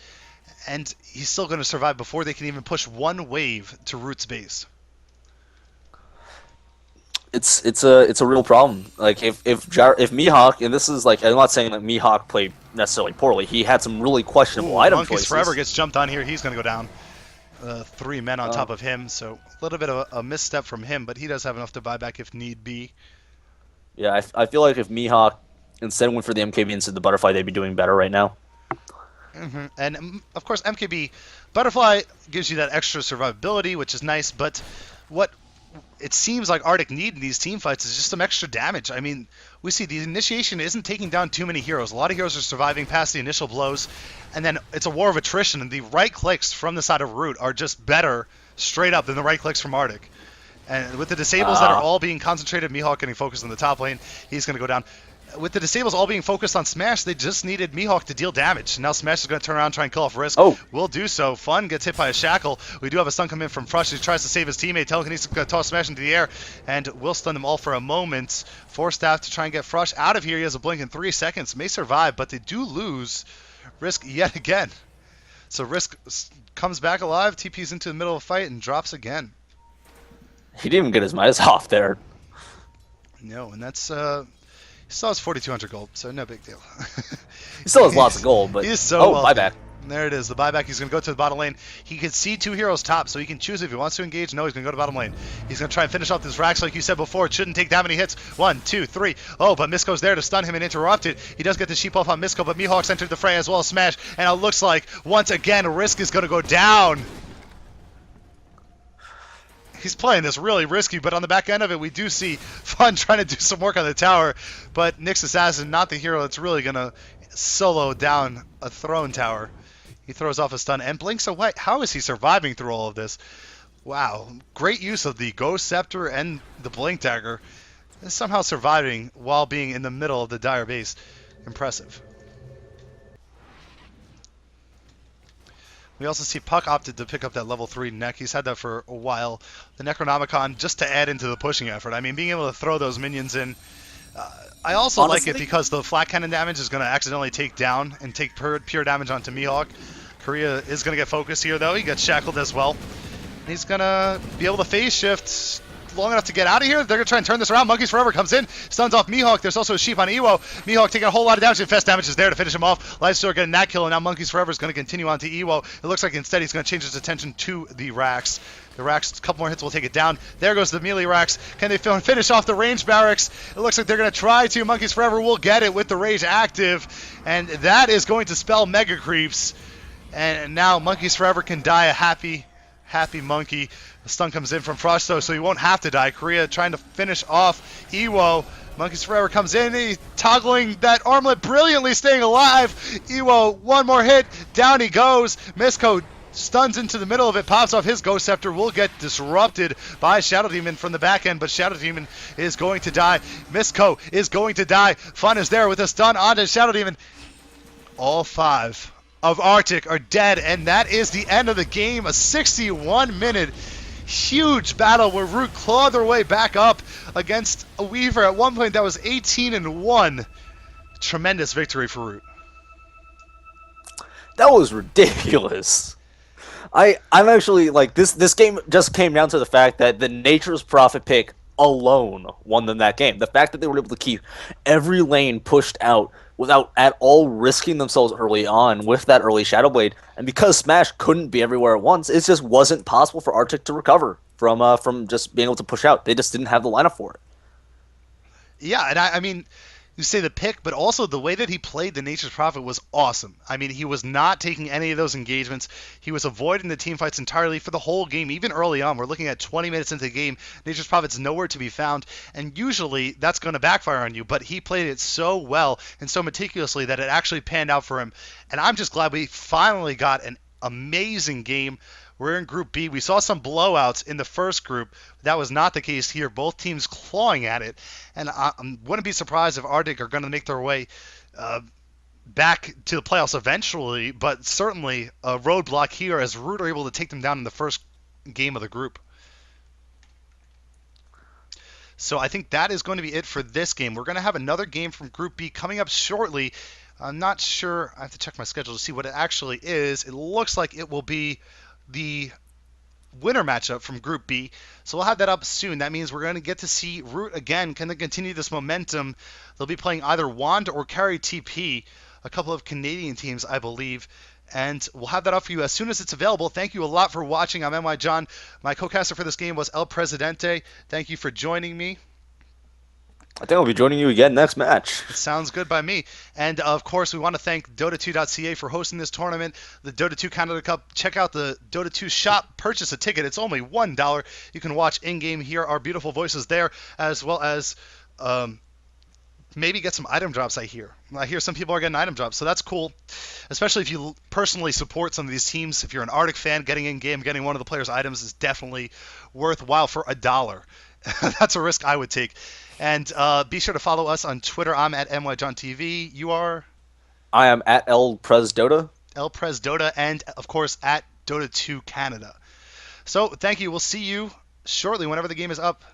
and he's still going to survive before they can even push one wave to Root's base. it's a real problem. Like if Mihawk, and this is like, I'm not saying that Mihawk played necessarily poorly. He had some really questionable Ooh, item Monkeys choices. Forever gets jumped on here. He's going to go down. 3 men on top Um, of him, so a little bit of a misstep from him, but he does have enough to buy back if need be. yeah, I feel like if Mihawk instead went for the MKB instead of the butterfly, they'd be doing better right now. And of course, MKB Butterfly gives you that extra survivability, which is nice. But what it seems like Artyk need in these team fights is just some extra damage. I mean, we see the initiation isn't taking down too many heroes. A lot of heroes are surviving past the initial blows, and then it's a war of attrition. And the right clicks from the side of Root are just better straight up than the right clicks from Artyk. And with the disables that are all being concentrated, Mihawk getting focused on the top lane, he's going to go down. With the disables all being focused on Smash, they just needed Mihawk to deal damage. Now Smash is going to turn around and try and kill off Risk. Oh, Will do so. Fun gets hit by a shackle. We do have a stun come in from Frush. He tries to save his teammate. Telekinesis going to toss Smash into the air, and will stun them all for a moment. Force Staff to try and get Frush out of here. He has a blink in 3 seconds. May survive, but they do lose Risk yet again. So Risk comes back alive, TP's into the middle of a fight, and drops again. he didn't even get his Midas off there. No, and that's he still has 4,200 gold, so no big deal. He still has lots of gold, but He's so wealthy. buyback. There it is, the buyback. He's going to go to the bottom lane. He can see 2 heroes top, so he can choose if he wants to engage. No, he's going to go to the bottom lane. He's going to try and finish off this Rax, like you said before. It shouldn't take that many hits. 1, 2, 3. Oh, but Misko's there to stun him and interrupt it. He does get the sheep off on Misko, but Mihawk's entered the fray as well as Smash, and it looks like, once again, Risk is going to go down. He's playing this really risky, but on the back end of it, we do see Fun trying to do some work on the tower. But Nyx Assassin, not the hero that's really going to solo down a throne tower. He throws off a stun and blinks away. How is he surviving through all of this? Wow. Great use of the Ghost Scepter and the Blink Dagger. And somehow surviving while being in the middle of the Dire base. Impressive. We also see Puck opted to pick up that level 3 neck. He's had that for a while. The Necronomicon just to add into the pushing effort. I mean, being able to throw those minions in. I also Honestly, like it because the flat cannon damage is going to accidentally take down and take pure damage onto Mihawk. Korea is going to get focused here, though. He gets shackled as well. He's going to be able to phase shift long enough to get out of here. They're going to try and turn this around. Monkeys Forever comes in, stuns off Mihawk. There's also a sheep on Ewo. Mihawk taking a whole lot of damage. Infest damage is there to finish him off. Lifestealer getting that kill, and now Monkeys Forever is going to continue on to Ewo. It looks like instead he's going to change his attention to the Rax. The Rax, a couple more hits will take it down. There goes the melee Rax. Can they finish off the range barracks? It looks like they're going to try to. Monkeys Forever will get it with the rage active, and that is going to spell Mega Creeps. And now Monkeys Forever can die a happy monkey. The stun comes in from Frost, though, so he won't have to die. Korea trying to finish off Ewo. Monkeys Forever comes in. He's toggling that armlet, brilliantly staying alive. Ewo, one more hit. Down he goes. Misko stuns into the middle of it, pops off his Ghost Scepter, will get disrupted by Shadow Demon from the back end, but Shadow Demon is going to die. Misko is going to die. Fun is there with a stun onto Shadow Demon. All 5 of Artyk are dead, and that is the end of the game. A 61-minute huge battle where Root clawed their way back up against a Weaver at one point that was 18-1. Tremendous victory for Root. That was ridiculous. I'm actually like this game just came down to the fact that the Nature's Prophet pick alone won them that game. The fact that they were able to keep every lane pushed out without at all risking themselves early on with that early Shadow Blade, and because Smash couldn't be everywhere at once, it just wasn't possible for Artyk to recover from just being able to push out. They just didn't have the lineup for it. Yeah, and I mean, you say the pick, but also the way that he played the Nature's Prophet was awesome. I mean, he was not taking any of those engagements. He was avoiding the team fights entirely for the whole game, even early on. We're looking at 20 minutes into the game. Nature's Prophet's nowhere to be found, and usually that's going to backfire on you, but he played it so well and so meticulously that it actually panned out for him. And I'm just glad we finally got an amazing game. We're in Group B. We saw some blowouts in the first group. That was not the case here. Both teams clawing at it. And I wouldn't be surprised if Artyk are going to make their way back to the playoffs eventually, but certainly a roadblock here as Root are able to take them down in the first game of the group. So I think that is going to be it for this game. We're going to have another game from Group B coming up shortly. I'm not sure. I have to check my schedule to see what it actually is. It looks like it will be the winner matchup from Group B. So we'll have that up soon. That means we're going to get to see Root again. Can they continue this momentum? They'll be playing either Wand or Carry TP, a couple of Canadian teams, I believe. And we'll have that up for you as soon as it's available. Thank you a lot for watching. I'm NYJohn. My co-caster for this game was El Presidente. Thank you for joining me. I think I'll be joining you again next match. Sounds good by me. And of course, we want to thank Dota2.ca for hosting this tournament, the Dota 2 Canada Cup. Check out the Dota 2 shop, purchase a ticket. It's only $1. You can watch in game, hear our beautiful voices there, as well as maybe get some item drops. I hear some people are getting item drops, so that's cool. Especially if you personally support some of these teams. If you're an Artyk fan, getting in game, getting one of the players' items is definitely worthwhile for $1. That's a risk I would take. And be sure to follow us on Twitter. I'm at NYJohnTV. You are I am at LPresDota. LPresDota, and of course at Dota2 Canada. So thank you. We'll see you shortly whenever the game is up.